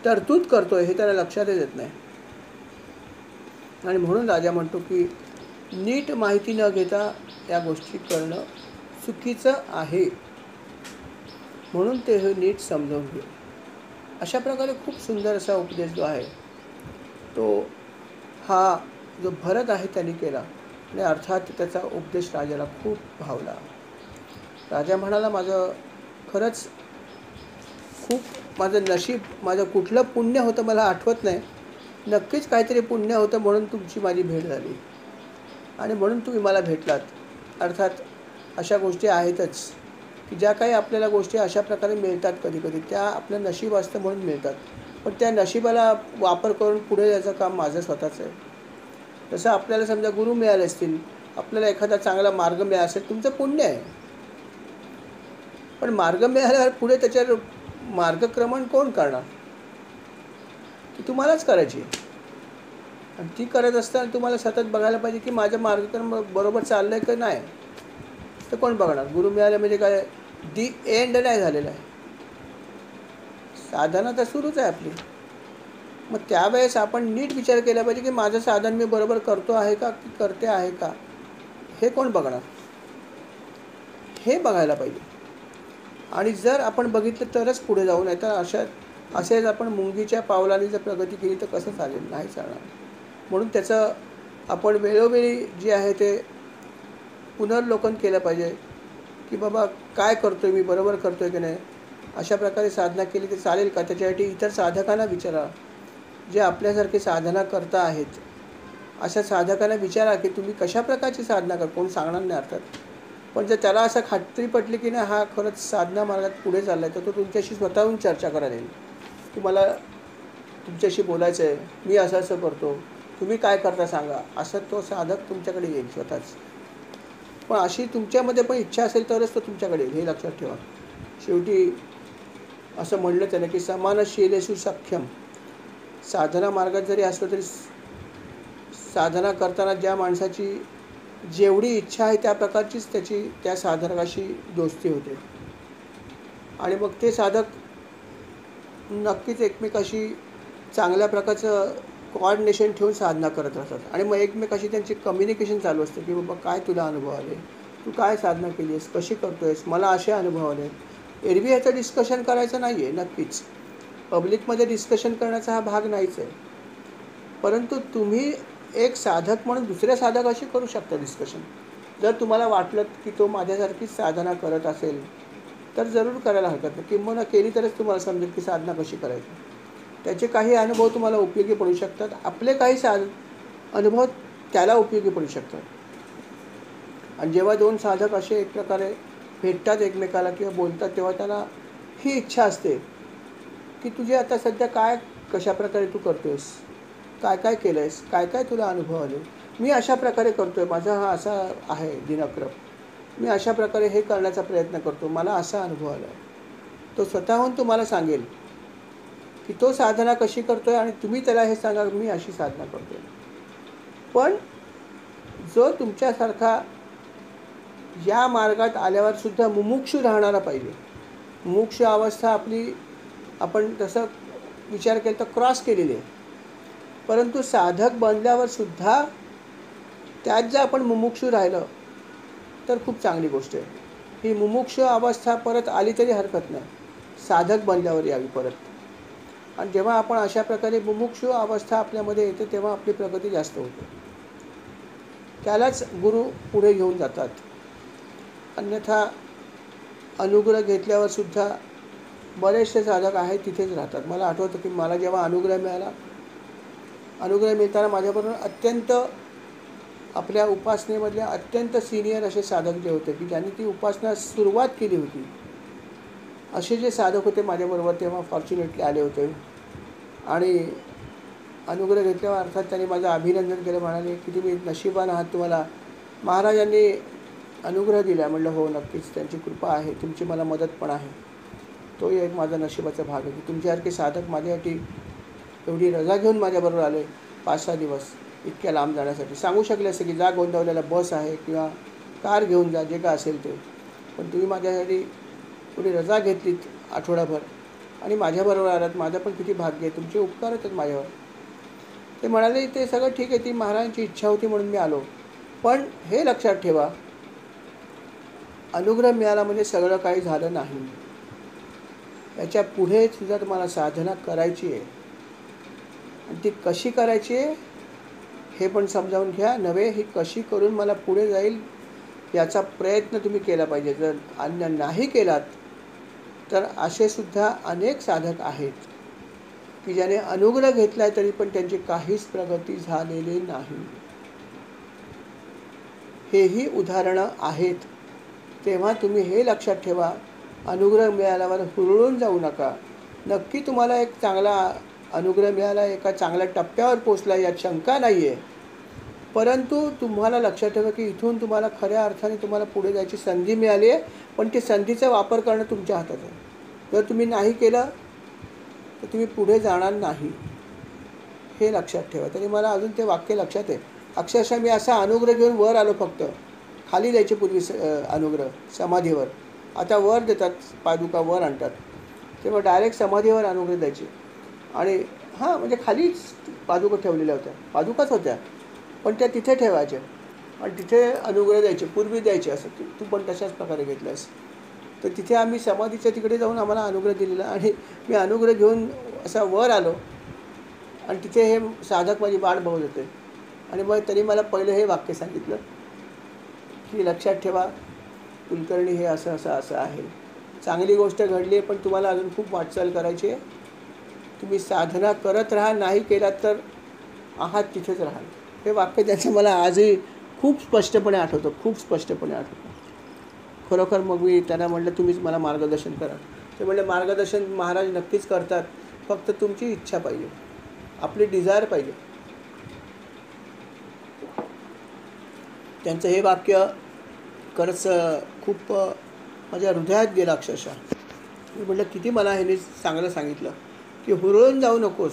तरतूद करतोय हे त्याला लक्षातच येत नाही. आणि म्हणून राजा म्हणतो की नीट माहिती न घेता या गोष्टी करणं चुकीचं आहे. म्हणून ते हे नीट समजावून घे. अशा प्रकारे खूप सुंदर असा उपदेश जो आहे तो हा जो भरत आहे त्यांनी केला आणि अर्थात त्याचा उपदेश राजाला खूप भावला. राजा म्हणाला माझं खरंच खूप माझं नशीब, माझं कुठलं पुण्य होतं मला आठवत नाही, नक्कीच काहीतरी पुण्य होतं म्हणून तुमची माझी भेट झाली आणि म्हणून तुम्ही मला भेटलात. अर्थात अशा गोष्टी आहेतच की ज्या काही आपल्याला गोष्टी अशा प्रकारे मिळतात कधीकधी त्या आपलं नशीब असतं म्हणून मिळतात. पण त्या नशिबाला वापर करून पुढे जायचं काम माझं स्वतःचं आहे. जसं आपल्याला समजा गुरु मिळाले असतील, आपल्याला एखादा चांगला मार्ग मिळाला असेल, तुमचं पुण्य आहे. पण मार्ग मिळाल्यावर पुढे त्याच्यावर मार्गक्रमण कोण करणार? ती तुम्हालाच करायची. आणि ती करत असताना तुम्हाला सतत बघायला पाहिजे की माझं मार्गक्रम बरोबर चाललं आहे की नाही. तर कोण बघणार? गुरु मिळाले म्हणजे काय दी एंड नाही झालेला आहे, साधना तर सुरूच आहे आपली. मग त्यावेळेस आपण नीट विचार केला पाहिजे की माझं साधन मी बरोबर करतो आहे का की करते आहे का, हे कोण बघणार? हे बघायला पाहिजे. आणि जर आपण बघितलं तरच पुढे जाऊ, नाही तर असेच आपण मुंगीच्या पावलाने जर प्रगती केली तर कसं चालेल? नाही चालणार. म्हणून त्याचं आपण वेळोवेळी जे आहे ते पुनर्लोकन केलं पाहिजे की बाबा काय करतोय मी, बरोबर करतोय की नाही. अशा प्रकारे साधना केली तर चालेल का? त्याच्यासाठी इतर साधकांना विचारा, जे आपल्यासारखे साधना करता आहेत अशा साधकांना विचारा की तुम्ही कशा प्रकारची साधना कर. कोण सांगणार नाही अर्थात, पण जर त्याला असं खात्री पटली की नाही हा खरंच साधना मार्गात पुढे चालला आहे तर तो तुमच्याशी स्वतःहून चर्चा करायला येईल. तुम्हाला तुमच्याशी बोलायचं आहे, मी असं असं करतो, तुम्ही काय करता सांगा, असं तो साधक तुमच्याकडे येईल स्वतःच. पण अशी तुमच्यामध्ये पण इच्छा असेल तरच तो तुमच्याकडे येईल, हे लक्षात ठेवा. शेवटी असं म्हणलं त्यानं की समानशीलेषु सख्यम. साधना मार्गात जरी असलं तरी साधना करताना ज्या माणसाची जेवढी इच्छा आहे त्या प्रकारचीच त्याची त्या साधकाशी दोस्ती होते. आणि मग ते साधक नक्कीच एकमेकाशी चांगल्या प्रकारचं कोऑर्डिनेशन ठेवून साधना करत राहतात. आणि मग एकमेकाशी त्यांची कम्युनिकेशन चालू असतं की बाबा काय तुला अनुभव आले, तू काय साधना केली आहेस, कशी करतो आहेस, मला असे अनुभव आले. एरवी ह्याचं डिस्कशन करायचं नाही आहे, नक्कीच पब्लिकमध्ये डिस्कशन करण्याचा हा भाग नाहीच आहे. परंतु तुम्ही एक साधक म्हणून दुसऱ्या साधकाशी करू शकता डिस्कशन. जर तुम्हाला वाटलं की तो माझ्यासारखीच साधना करत असेल तर जरूर करायला हरकत नाही. किंबहुना केली तरच तुम्हाला समजेल की साधना कशी करायची. त्याचे काही अनुभव तुम्हाला उपयोगी पडू शकतात, आपले काही अनुभव त्याला उपयोगी पडू शकतात. आणि जेव्हा दोन साधक असे एक प्रकारे भेटतात एकमेकाला किंवा बोलतात तेव्हा त्यांना ही इच्छा असते की तुझे आता सध्या काय, कशाप्रकारे तू करतो आहेस, काय काय केलं आहेस, काय काय तुला अनुभव आले. मी अशा प्रकारे करतो आहे, माझा हा असा आहे दिनक्रम, मी अशा प्रकारे हे करण्याचा प्रयत्न करतो, मला असा अनुभव आला आहे. तो स्वतःहून तुम्हाला सांगेल की तो साधना कशी करतो आहे आणि तुम्ही त्याला हे सांगा मी अशी साधना करतो आहे. पण जो तुमच्यासारखा या मार्गात आल्यावर सुद्धा मुमुक्षू राहणारा पाहिजे. मुमुक्षू अवस्था आपली आपण तसं विचार केला तर क्रॉस केलेली आहे, परंतु साधक बनल्यावर सुद्धा त्यात जर आपण मुमुक्षू राहिलं तर खूप चांगली गोष्ट आहे. ही मुमुक्षू अवस्था परत आली तरी हरकत नाही, साधक बनल्यावर यावी परत. आणि जेव्हा आपण अशा प्रकारे मुमुक्षू अवस्था आपल्यामध्ये येते तेव्हा आपली प्रगती जास्त होते. त्यालाच गुरु पुढे घेऊन जातात. अन्यथा अनुग्रह घेतल्यावर सुद्धा बरेचसे साधक आहेत तिथेच राहतात. मला आठवतं की मला जेव्हा अनुग्रह मिळाला, अनुग्रह मिळताना माझ्याबरोबर अत्यंत आपल्या उपासनेमधले अत्यंत सिनियर असे साधक जे होते की ज्यांनी ती उपासना सुरुवात केली होती, असे जे साधक होते माझ्याबरोबर तेव्हा फॉर्च्युनेटली आले होते. आणि अनुग्रह घेतल्यावर अर्थात त्यांनी माझं अभिनंदन केलं, म्हणाले की तुम्ही नशिबान आहात, तुम्हाला महाराजांनी अनुग्रह दिला. म्हटलं हो नक्कीच, त्यांची कृपा आहे, तुमची मला मदत पण आहे. तोही एक माझा नशिबाचा भाग आहे की तुमच्यासारखे साधक माझ्यासाठी एवढी रजा घेऊन माझ्याबरोबर आले 5-6 दिवस इतक्या लांब जाण्यासाठी. सांगू शकले असते की जा गोंदवल्याला बस आहे किंवा कार घेऊन जा, जे काय असेल ते, पण तुम्ही माझ्यासाठी थोडी रजा घेतलीत आठवडाभर आणि माझ्याबरोबर आलात. माझं पण किती भाग्य आहे, तुमचे उपकार आहेत माझ्यावर. ते म्हणाले ते सगळं ठीक आहे, ती महाराजांची इच्छा होती म्हणून मी आलो, पण हे लक्षात ठेवा अनुग्रह मिळाला म्हणजे सगळं काही झालं नाही. याच्या पुढे सुद्धा तुम्हाला साधना करायची आहे आणि ती कशी करायची आहे हे पण समजावून घ्या. नव्हे ही कशी करून मला पुढे जाईल याचा प्रयत्न तुम्ही केला पाहिजे. जर अन्य नाही केलात तर असे सुद्धा अनेक साधक आहेत की ज्याने अनुग्रह घेतला आहे तरी पण त्यांची काहीच प्रगती झालेली नाही. हेही उदाहरणं आहेत. तेव्हा तुम्ही हे लक्षात ठेवा, अनुग्रह मिळाल्यावर हुरळून जाऊ नका. नक्की तुम्हाला एक चांगला अनुग्रह मिळाला, एका चांगल्या टप्प्यावर पोचला यात शंका नाही आहे, परंतु तुम्हाला लक्षात ठेवा की इथून तुम्हाला खऱ्या अर्थाने तुम्हाला पुढे जायची संधी मिळाली आहे, पण ती संधीचा वापर करणं तुमच्या हातात आहे. जर तुम्ही नाही केलं तर तुम्ही पुढे जाणार नाही, हे लक्षात ठेवा. तरी मला अजून ते वाक्य लक्षात आहे. अक्षरशः मी असा अनुग्रह घेऊन वर आलो, फक्त खाली द्यायचे पूर्वी अनुग्रह समाधीवर, आता वर देतात, पादुका वर आणतात, तेव्हा डायरेक्ट समाधीवर अनुग्रह द्यायचे. आणि हां म्हणजे खालीच पादुका ठेवलेल्या होत्या, पादुकाच होत्या पण त्या तिथे ठेवायच्या आणि तिथे अनुग्रह द्यायचे, पूर्वी द्यायचे. असं तू पण तशाच प्रकारे घेतलास. तर तिथे आम्ही समाधीच्या तिकडे जाऊन आम्हाला अनुग्रह दिलेला आणि मी अनुग्रह घेऊन असा वर आलो आणि तिथे हे साधक माझी वाट बघत होते. आणि मग तरी मला पहिलं हे वाक्य सांगितलं की लक्षात ठेवा कुलकर्णी हे असं असं असं आहे, चांगली गोष्ट घडली आहे पण तुम्हाला अजून खूप वाटचाल करायची आहे. तुम्ही साधना करत राहा, नाही केलात तर आहात तिथेच राहाल. हे वाक्य त्याचं मला आजही खूप स्पष्टपणे आठवतं, खूप स्पष्टपणे आठवतं खरोखर. मग मी त्यांना म्हटलं तुम्हीच मला मार्गदर्शन करा. ते म्हटलं मार्गदर्शन महाराज नक्कीच करतात, फक्त तुमची इच्छा पाहिजे, आपली डिझायर पाहिजे. त्यांचं हे वाक्य खरंच खूप माझ्या हृदयात गेलं अक्षरशः. मी म्हटलं किती मला ह्याने चांगलं सांगितलं की हुरळून जाऊ नकोस,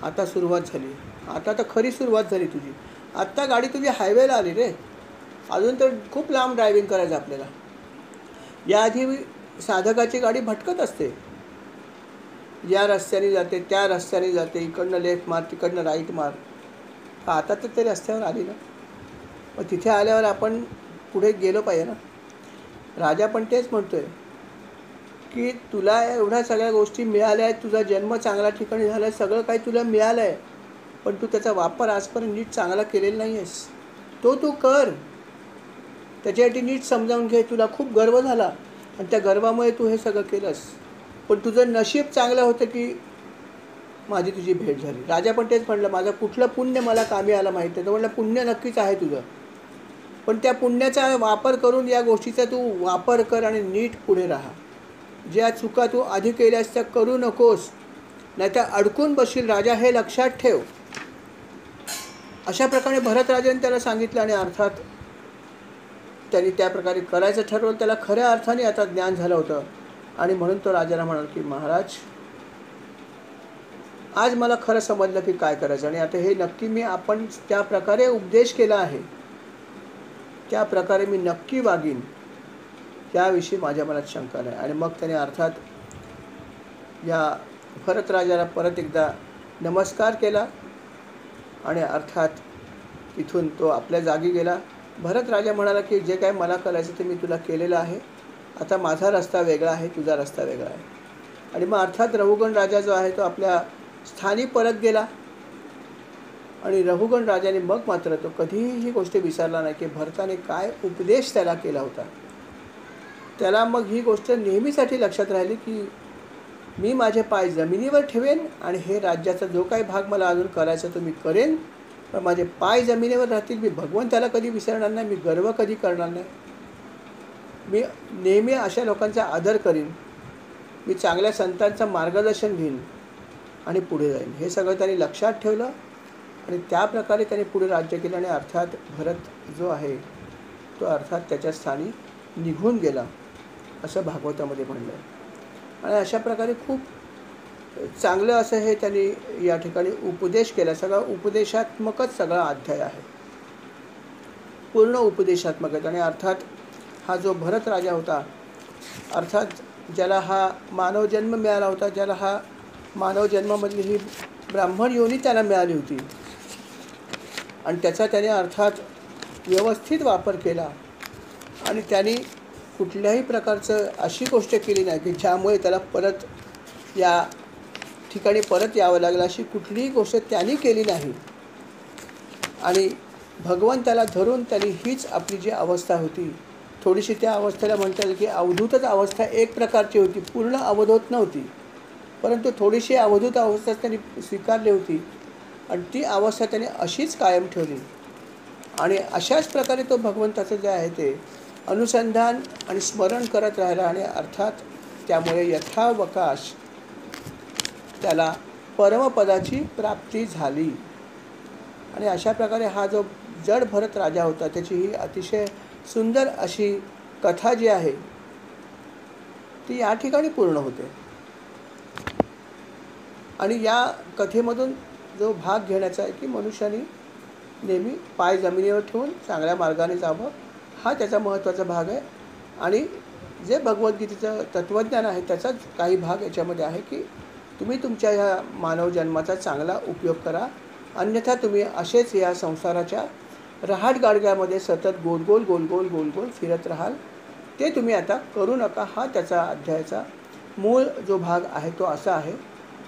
आता सुरुवात झाली, आता तर खरी सुरुवात झाली तुझी. आत्ता गाडी तुझी हायवेला आली रे, अजून तर खूप लांब ड्रायव्हिंग करायचं आपल्याला. याआधी साधकाची गाडी भटकत असते, या रस्त्याने जाते, त्या रस्त्याने जाते, इकडनं लेफ्ट मार, तिकडनं राईट मार. आता तर ते रस्त्यावर आली ना, मग तिथे आल्यावर आपण पुढे गेलो पाहिजे ना. राजा पण तेच म्हणतो आहे की तुला एवढ्या सगळ्या गोष्टी मिळाल्या आहेत, तुझा जन्म चांगल्या ठिकाणी झाला आहे, सगळं काही तुला मिळालं आहे, पण तू त्याचा वापर आजपर्यंत नीट चांगला केलेला नाही आहेस. तो तू कर, त्याच्यासाठी नीट समजावून घे. तुला खूप गर्व झाला आणि त्या गर्वामुळे तू हे सगळं केलंस, पण तुझं नशीब चांगलं होतं की माझी तुझी भेट झाली. राजा पण तेच म्हटलं, माझं कुठलं पुण्य मला कामी आलं माहीत नाही. तर म्हटलं पुण्य नक्कीच आहे तुझं, पण त्या पुण्याचा वापर करून या गोष्टीचा तू वापर कर आणि नीट पुढे राहा. ज्या चुका तू आधी केल्यास त्या करू नकोस, नाहीतर अडकून बसशील राजा, हे लक्षात ठेव. अशा प्रकारे भरतराजाने त्याला सांगितलं आणि अर्थात त्यांनी त्या प्रकारे करायचं ठरवलं. त्याला खऱ्या अर्थाने आता ज्ञान झालं होतं आणि म्हणून तो राजाला म्हणाला की महाराज, आज मला खरं समजलं की काय करायचं आणि आता हे नक्की मी आपण त्या प्रकारे उपदेश केला आहे त्या प्रकारे मी नक्की वागीन, याविषयी माझ्या मनात शंका नाही. आणि मग त्याने अर्थात या भरतराजाला परत एकदा नमस्कार केला आणि अर्थात तिथून तो आपल्या जागी गेला. भरतराजा म्हणाला की जे काय मला करायचं ते मी तुला केलेलं आहे, आता माझा रस्ता वेगळा आहे, तुझा रस्ता वेगळा आहे. आणि मग अर्थात रहुगण राजा जो आहे तो आपल्या स्थानी परत गेला. आणि रहुगण राजाने मग मात्र तो कधीही ही गोष्ट विसरला नाही की भरताने काय उपदेश त्याला केला होता. त्याला मग ही गोष्ट नेहमीसाठी लक्षात राहिली की मी माझे पाय जमिनीवर ठेवेन आणि हे राज्याचा जो काही भाग मला अजून करायचा तो मी करेन, पण माझे पाय जमिनीवर राहतील. मी भगवंताला कधी विसरणार नाही, मी गर्व कधी करणार नाही, मी नेहमी अशा लोकांचा आदर करीन, मी चांगल्या संतांचं मार्गदर्शन घेईन आणि पुढे जाईन. हे सगळं त्यांनी लक्षात ठेवलं आणि त्या प्रकारे त्यांनी पुढे राज्य केलं. आणि अर्थात भरत जो आहे तो अर्थात त्याच्या स्थानी निघून गेला असं भागवतामध्ये म्हणलं आहे. आणि अशा प्रकारे खूप चांगलं असं हे त्यांनी या ठिकाणी उपदेश केला. सगळा उपदेशात्मकच सगळा अध्याय आहे, पूर्ण उपदेशात्मक आहे. आणि अर्थात हा जो भरत राजा होता, अर्थात ज्याला हा मानव जन्म मिळाला होता, ज्याला हा मानव जन्मामधली ही ब्राह्मण योनी त्याला मिळाली होती आणि त्याचा त्याने अर्थात व्यवस्थित वापर केला. आणि त्यांनी कुठल्याही प्रकारचं अशी गोष्ट केली नाही की ज्यामुळे त्याला परत या ठिकाणी परत यावं लागलं, अशी कुठलीही गोष्ट त्यांनी केली नाही. आणि भगवंताला धरून त्यांनी हीच आपली जी अवस्था होती, थोडीशी त्या अवस्थेला म्हणता येईल की अवधूतच अवस्था एक प्रकारची होती, पूर्ण अवधूत नव्हती, परंतु थोडीशी अवधूत अवस्था त्यांनी स्वीकारली होती आणि ती अवस्था त्यांनी अशीच कायम ठेवली. आणि अशाच प्रकारे तो भगवंताचं जे आहे ते अनुसंधान आणि स्मरण करत राहिला. आणि अर्थात त्यामुळे यथावकाश त्याला परमपदाची प्राप्ती झाली. आणि अशा प्रकारे हा जो जड भरत राजा होता त्याची ही अतिशय सुंदर अशी कथा जी आहे ती या ठिकाणी पूर्ण होते. आणि या कथेमधून जो भाग घेण्याचा आहे की मनुष्याने नेहमी पाय जमिनीवर ठेवून चांगल्या मार्गाने जावं, हा त्याचा महत्त्वाचा भाग आहे. आणि जे भगवद्गीतेचं तत्त्वज्ञान आहे त्याचाच काही भाग याच्यामध्ये आहे की तुम्ही तुमच्या ह्या मानव जन्माचा चांगला उपयोग करा, अन्यथा तुम्ही असेच या संसाराच्या रहाटगाडग्यामध्ये सतत गोल गोल गोल गोल गोल गोल फिरत राहाल, ते तुम्ही आता करू नका. हा त्याचा अध्यायाचा मूळ जो भाग आहे तो असा आहे.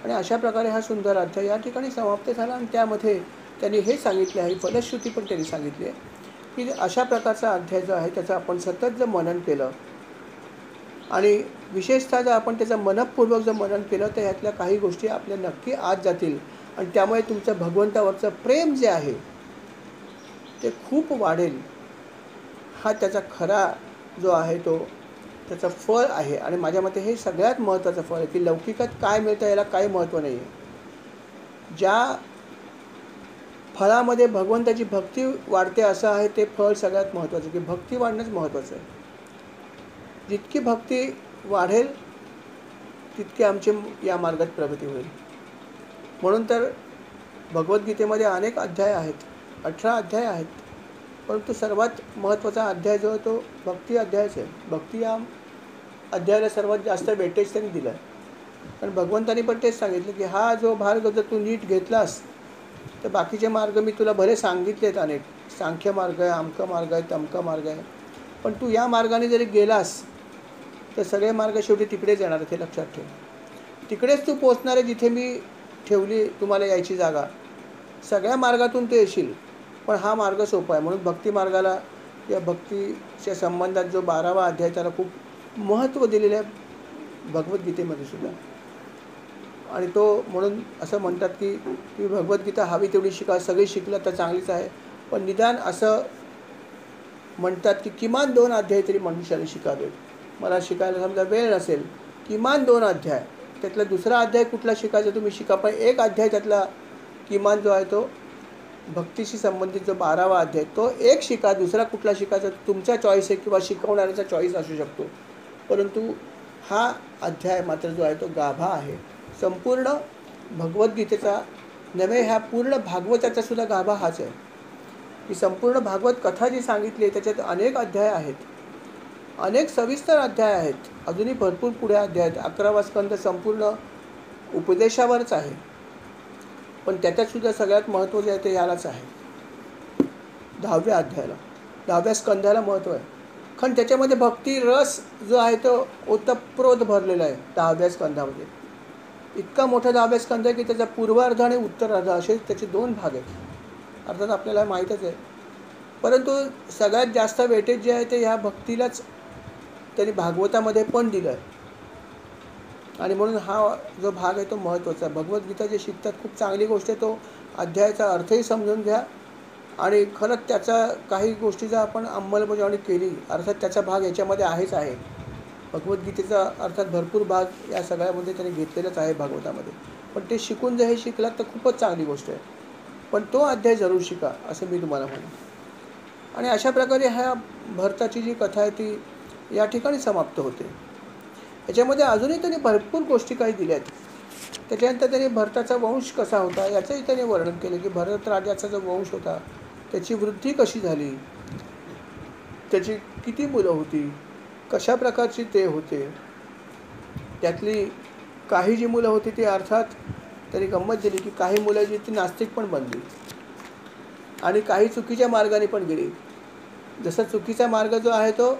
आणि अशा प्रकारे हा सुंदर अध्याय या ठिकाणी समाप्त झाला. आणि त्यामध्ये त्यांनी हे सांगितले आहे, फलश्रुती पण त्यांनी सांगितली आहे की अशा प्रकारचा अध्याय जो आहे त्याचं आपण सतत जर मनन केलं आणि विशेषतः जर आपण त्याचं मनपूर्वक जर मनन केलं तर ह्यातल्या काही गोष्टी आपल्या नक्की आत जातील आणि त्यामुळे तुमचं भगवंतावरचं प्रेम जे आहे ते खूप वाढेल. हा त्याचा खरा जो आहे तो त्याचं फळ आहे. आणि माझ्या मते हे सगळ्यात महत्त्वाचं फळ आहे की लौकिकात काय मिळतं याला काही महत्त्व नाही आहे. ज्या फळामध्ये भगवंताची भक्ती वाढते असं आहे ते फळ सगळ्यात महत्त्वाचं, की भक्ती वाढणंच महत्त्वाचं आहे. जितकी भक्ती वाढेल तितकी आमची या मार्गात प्रगती होईल. म्हणून तर भगवद्गीतेमध्ये अनेक अध्याय आहेत, 18 अध्याय आहेत, परंतु सर्वात महत्त्वाचा अध्याय जो आहे तो भक्ती अध्यायच आहे. भक्ती या अध्यायाला सर्वात जास्त वेटेज त्यांनी दिलं आहे. कारण भगवंतानी पण तेच सांगितलं की हा जो मार्ग जर तू नीट घेतलास तर बाकीचे मार्ग मी तुला बरे सांगितलेत अनेक, सांख्य मार्ग आहे, अमका मार्ग आहे, तमका मार्ग आहे, पण तू या मार्गाने जरी गेलास तर सगळे मार्ग शेवटी तिकडेच येणार, हे लक्षात ठेव. तिकडेच तू पोचणार आहे जिथे मी ठेवली तुम्हाला यायची जागा. सगळ्या मार्गातून तू येशील, पण हा मार्ग सोपा आहे. म्हणून भक्ती मार्गाला या भक्तीच्या संबंधात जो 12वा अध्याय त्याला खूप महत्त्व दिलेलं आहे भगवद्गीतेमध्ये सुद्धा. आणि तो म्हणून असं म्हणतात की तुम्ही भगवद्गीता हवी तेवढी शिका, सगळी शिकलं तर चांगलीच आहे, पण निदान असं म्हणतात की किमान 2 अध्याय तरी मनुष्याने शिकावेत. मला शिकायला समजा वेळ नसेल, किमान 2 अध्याय. त्यातला दुसरा अध्याय कुठला शिकायचा तुम्ही शिका, पण एक अध्याय त्यातला किमान जो आहे तो भक्तीशी संबंधित जो 12वा अध्याय तो एक शिका. दुसरा कुठला शिकायचा तुमचा चॉईस आहे किंवा शिकवणाऱ्याचा चॉईस असू शकतो. परंतु हा अध्याय मात्र जो आहे तो गाभा आहे. संपूर्ण भगवद्गीतेचा नव्हे, ह्या पूर्ण भागवताचा सुद्धा गाभा हाच आहे. ही संपूर्ण भागवत कथा जी सांगितली आहे त्याच्यात अनेक अध्याय आहेत, अनेक सविस्तर अध्याय आहेत. अजूनही भरपूर पुढे अध्याय आहेत. 11वा स्कंद संपूर्ण उपदेशावरच आहे, पण त्याच्यातसुद्धा सगळ्यात महत्त्व जे आहे ते यालाच आहे, 10व्या अध्यायाला, 10व्या स्कंदाला महत्त्व आहे. कारण त्याच्यामध्ये भक्ती रस जो आहे तो ओतप्रोत भरलेला आहे 10व्या स्कंदामध्ये. इतका मोठा 10व्या स्कंद आहे की त्याचा पूर्वार्ध आणि उत्तरार्ध असे त्याचे 2 भाग आहेत. अर्थात आपल्याला माहीतच आहे, परंतु सगळ्यात जास्त वेटेज जे आहे ते ह्या भक्तीलाच त्यांनी भागवतामध्ये पण दिलं आहे. आणि म्हणून हा जो भाग आहे तो महत्त्वाचा आहे. भगवद्गीता जे शिकतात खूप चांगली गोष्ट आहे. तो अध्यायाचा अर्थही समजून घ्या आणि खरंच त्याचा काही गोष्टीचा आपण अंमलबजावणी केली, अर्थात त्याचा भाग याच्यामध्ये आहेच आहे. भगवद्गीतेचा अर्थात भरपूर भाग या सगळ्यामध्ये त्यांनी घेतलेलाच आहे भागवतामध्ये. पण ते शिकून जर हे शिकलात तर खूपच चांगली गोष्ट आहे. पण तो अध्याय जरूर शिका असं मी तुम्हाला म्हणेन. आणि अशा प्रकारे ह्या भरताची जी कथा आहे ती या ठिकाणी समाप्त होते. याच्यामध्ये अजूनही त्यांनी भरपूर गोष्टी काही दिल्या आहेत. त्याच्यानंतर त्यांनी भरताचा वंश कसा होता याचंही त्यांनी वर्णन केलं की भरत राजाचा जो वंश होता त्याची वृद्धी कशी झाली, त्याची किती मुलं होती, कशा प्रकारची ते होते. त्यातली काही जी मुलं होती ती अर्थात त्यांनी गंमत दिली की काही मुलं जी ती नास्तिक पण बनली आणि काही चुकीच्या मार्गाने पण गेली. जसा चुकीचा मार्ग जो आहे तो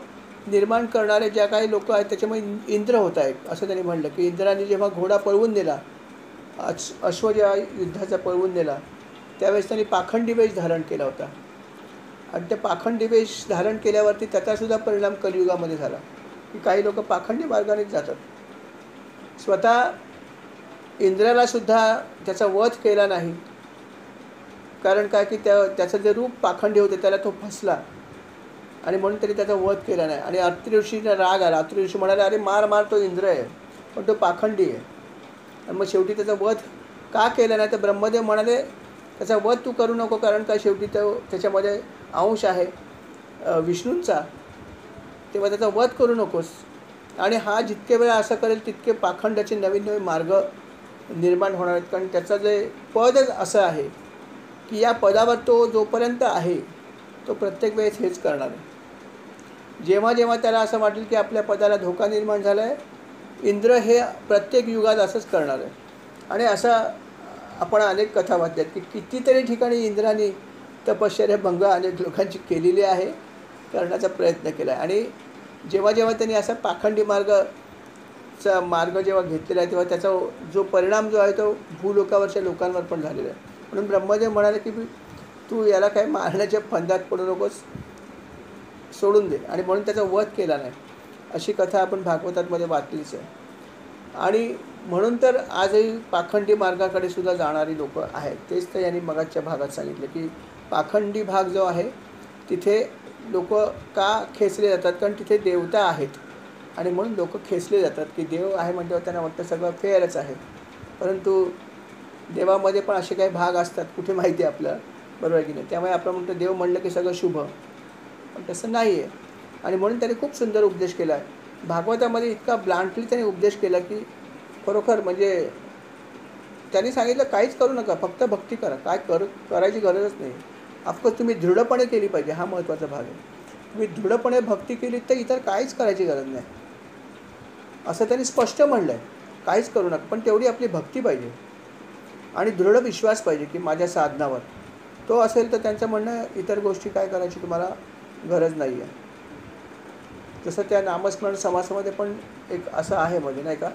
निर्माण करणारे ज्या काही लोक आहेत त्याच्यामुळे इंद्र होता एक, असं त्यांनी म्हणलं की इंद्राने जेव्हा घोडा पळवून नेला, अश्व जेव्हा युद्धाचा पळवून नेला त्यावेळेस त्यांनी पाखंडी वेश धारण केला होता. आणि त्या पाखंडी वेश धारण केल्यावरती त्याचासुद्धा परिणाम कलियुगामध्ये झाला की काही लोक पाखंडी मार्गानेच जातात. स्वतः इंद्रालासुद्धा त्याचा वध केला नाही, कारण काय की त्याचं जे रूप पाखंडी होते त्याला तो फसला आणि म्हणून तरी त्याचा वध केला नाही. आणि अत्रि ऋषीला राग आला. अत्रि ऋषी म्हणाले अरे मार मार, तो इंद्र आहे पण तो पाखंडी आहे. आणि मग शेवटी त्याचा वध का केला नाही तर ब्रह्मदेव म्हणाले त्याचा वध तू करू नको, कारण काय शेवटी तो त्याच्यामध्ये अंश आहे विष्णूंचा, तेव्हा त्याचा वध करू नकोस. आणि हा जितके वेळा असं करेल तितके पाखंडाचे नवीन नवीन मार्ग निर्माण होणार आहेत. कारण त्याचं जे पदच असं आहे की या पदावर तो जोपर्यंत आहे तो प्रत्येक वेळेस हेच करणार आहे. जेव्हा जेव्हा त्याला असं वाटेल की आपल्या पदाला धोका निर्माण झाला आहे, इंद्र हे प्रत्येक युगात असंच करणार आहे. आणि असं आपण अनेक कथा वाचल्यात की कितीतरी ठिकाणी इंद्राने तपश्चर्या भंग अनेक लोकांची केलेली आहे, करण्याचा प्रयत्न केला आहे. आणि जेव्हा जेव्हा त्यांनी असा पाखंडी मार्ग जेव्हा घेतलेला आहे तेव्हा त्याचा जो परिणाम जो आहे तो भूलोकावरच्या लोकांवर पण झालेला आहे. म्हणून ब्रह्मदेव म्हणाले की तू याला काय मारण्याच्या फंदात पडू नकोस, सोडून दे. आणि म्हणून त्याचा वध केला नाही. अशी कथा आपण भागवतामध्ये वाचलीच आहे. आणि म्हणून तर आजही पाखंडी मार्गाकडे सुद्धा जाणारी लोक आहेत. तेच तर यांनी मगाच्या भागात सांगितलं की पाखंडी भाग जो आहे तिथे लोक का खेचले जातात, कारण तिथे देवता आहेत आणि म्हणून लोक खेचले जातात की देव आहे म्हणल्यावर त्यांना वाटतं सगळं फेअरच आहे. परंतु देवामध्ये पण असे काही भाग असतात कुठे माहिती आहे आपल्याला, बरोबर आहे की नाही. त्यामुळे आपण म्हणतो देव म्हणलं की सगळं शुभ, पण तसं नाही आहे. आणि म्हणून त्याने खूप सुंदर उपदेश केला आहे भागवतामध्ये. इतका ब्लांटली त्याने उपदेश केला की खरोखर म्हणजे त्यांनी सांगितलं काहीच करू नका, फक्त भक्ती करा. काय करायची गरजच नाही. ऑफकोर्स तुम्ही दृढपणे केली पाहिजे, हा महत्त्वाचा भाग आहे. तुम्ही दृढपणे भक्ती केली तर इतर काहीच करायची गरज नाही असं त्यांनी स्पष्ट म्हणलं आहे. काहीच करू नका, पण तेवढी आपली भक्ती पाहिजे आणि दृढ विश्वास पाहिजे की माझ्या साधनावर. तो असेल तर त्यांचं म्हणणं इतर गोष्टी काय करायची तुम्हाला गरज नाही आहे. जसं त्या नामस्मरण समासामध्ये पण एक असं आहे म्हणजे नाही का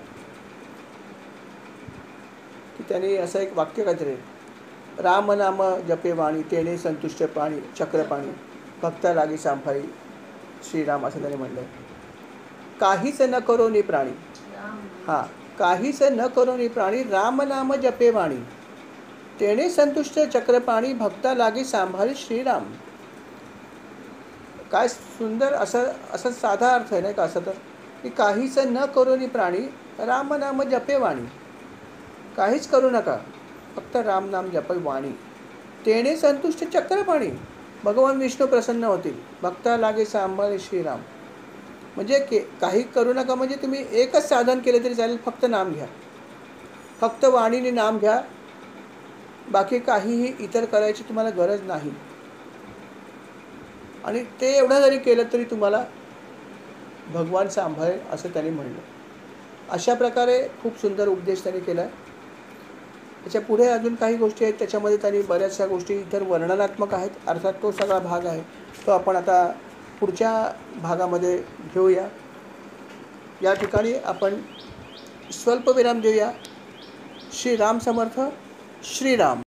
की त्यांनी असं एक वाक्य काहीतरी, राम नाम जपे वाणी तेने संतुष्ट पाणी चक्रपाणी भक्ता लागी सांभाळी श्रीराम, असं त्यांनी म्हटलं आहे. काहीच न करो नि प्राणी, हां, काहीच न करो नि प्राणी राम नाम जपे वाणी तेने संतुष्ट चक्रपाणी भक्ता लागी सांभाळी श्रीराम. काय सुंदर असं असं साधा अर्थ आहे नाही का असं तर, की काहीच न करोनी प्राणी राम नाम जपे वाणी. काहीच करू नका, फक्त राम नाम जपे वाणी. तेणे संतुष्ट चक्रपाणी. भगवान विष्णू प्रसन्न होतील. भक्ता लागे सांभाळे श्रीराम. म्हणजे काही करू नका म्हणजे तुम्ही एकच साधन केलं तरी चालेल, फक्त नाम घ्या. फक्त वाणीने नाम घ्या. बाकी काहीही इतर करायची तुम्हाला गरज नाही. आणि ते एवढं जरी केलं तरी तुम्हाला भगवान सांभाळेल असं त्यांनी म्हणलं. अशा प्रकारे खूप सुंदर उपदेश त्यांनी केला आहे. त्याच्या पुढे अजून काही गोष्टी आहेत, त्याच्यामध्ये त्यांनी बऱ्याचशा गोष्टी इतर वर्णनात्मक आहेत. अर्थात तो सगळा भाग आहे, तो आपण आता पुढच्या भागामध्ये घेऊया. या ठिकाणी आपण स्वल्पविराम देऊया. श्रीराम समर्थ. श्रीराम.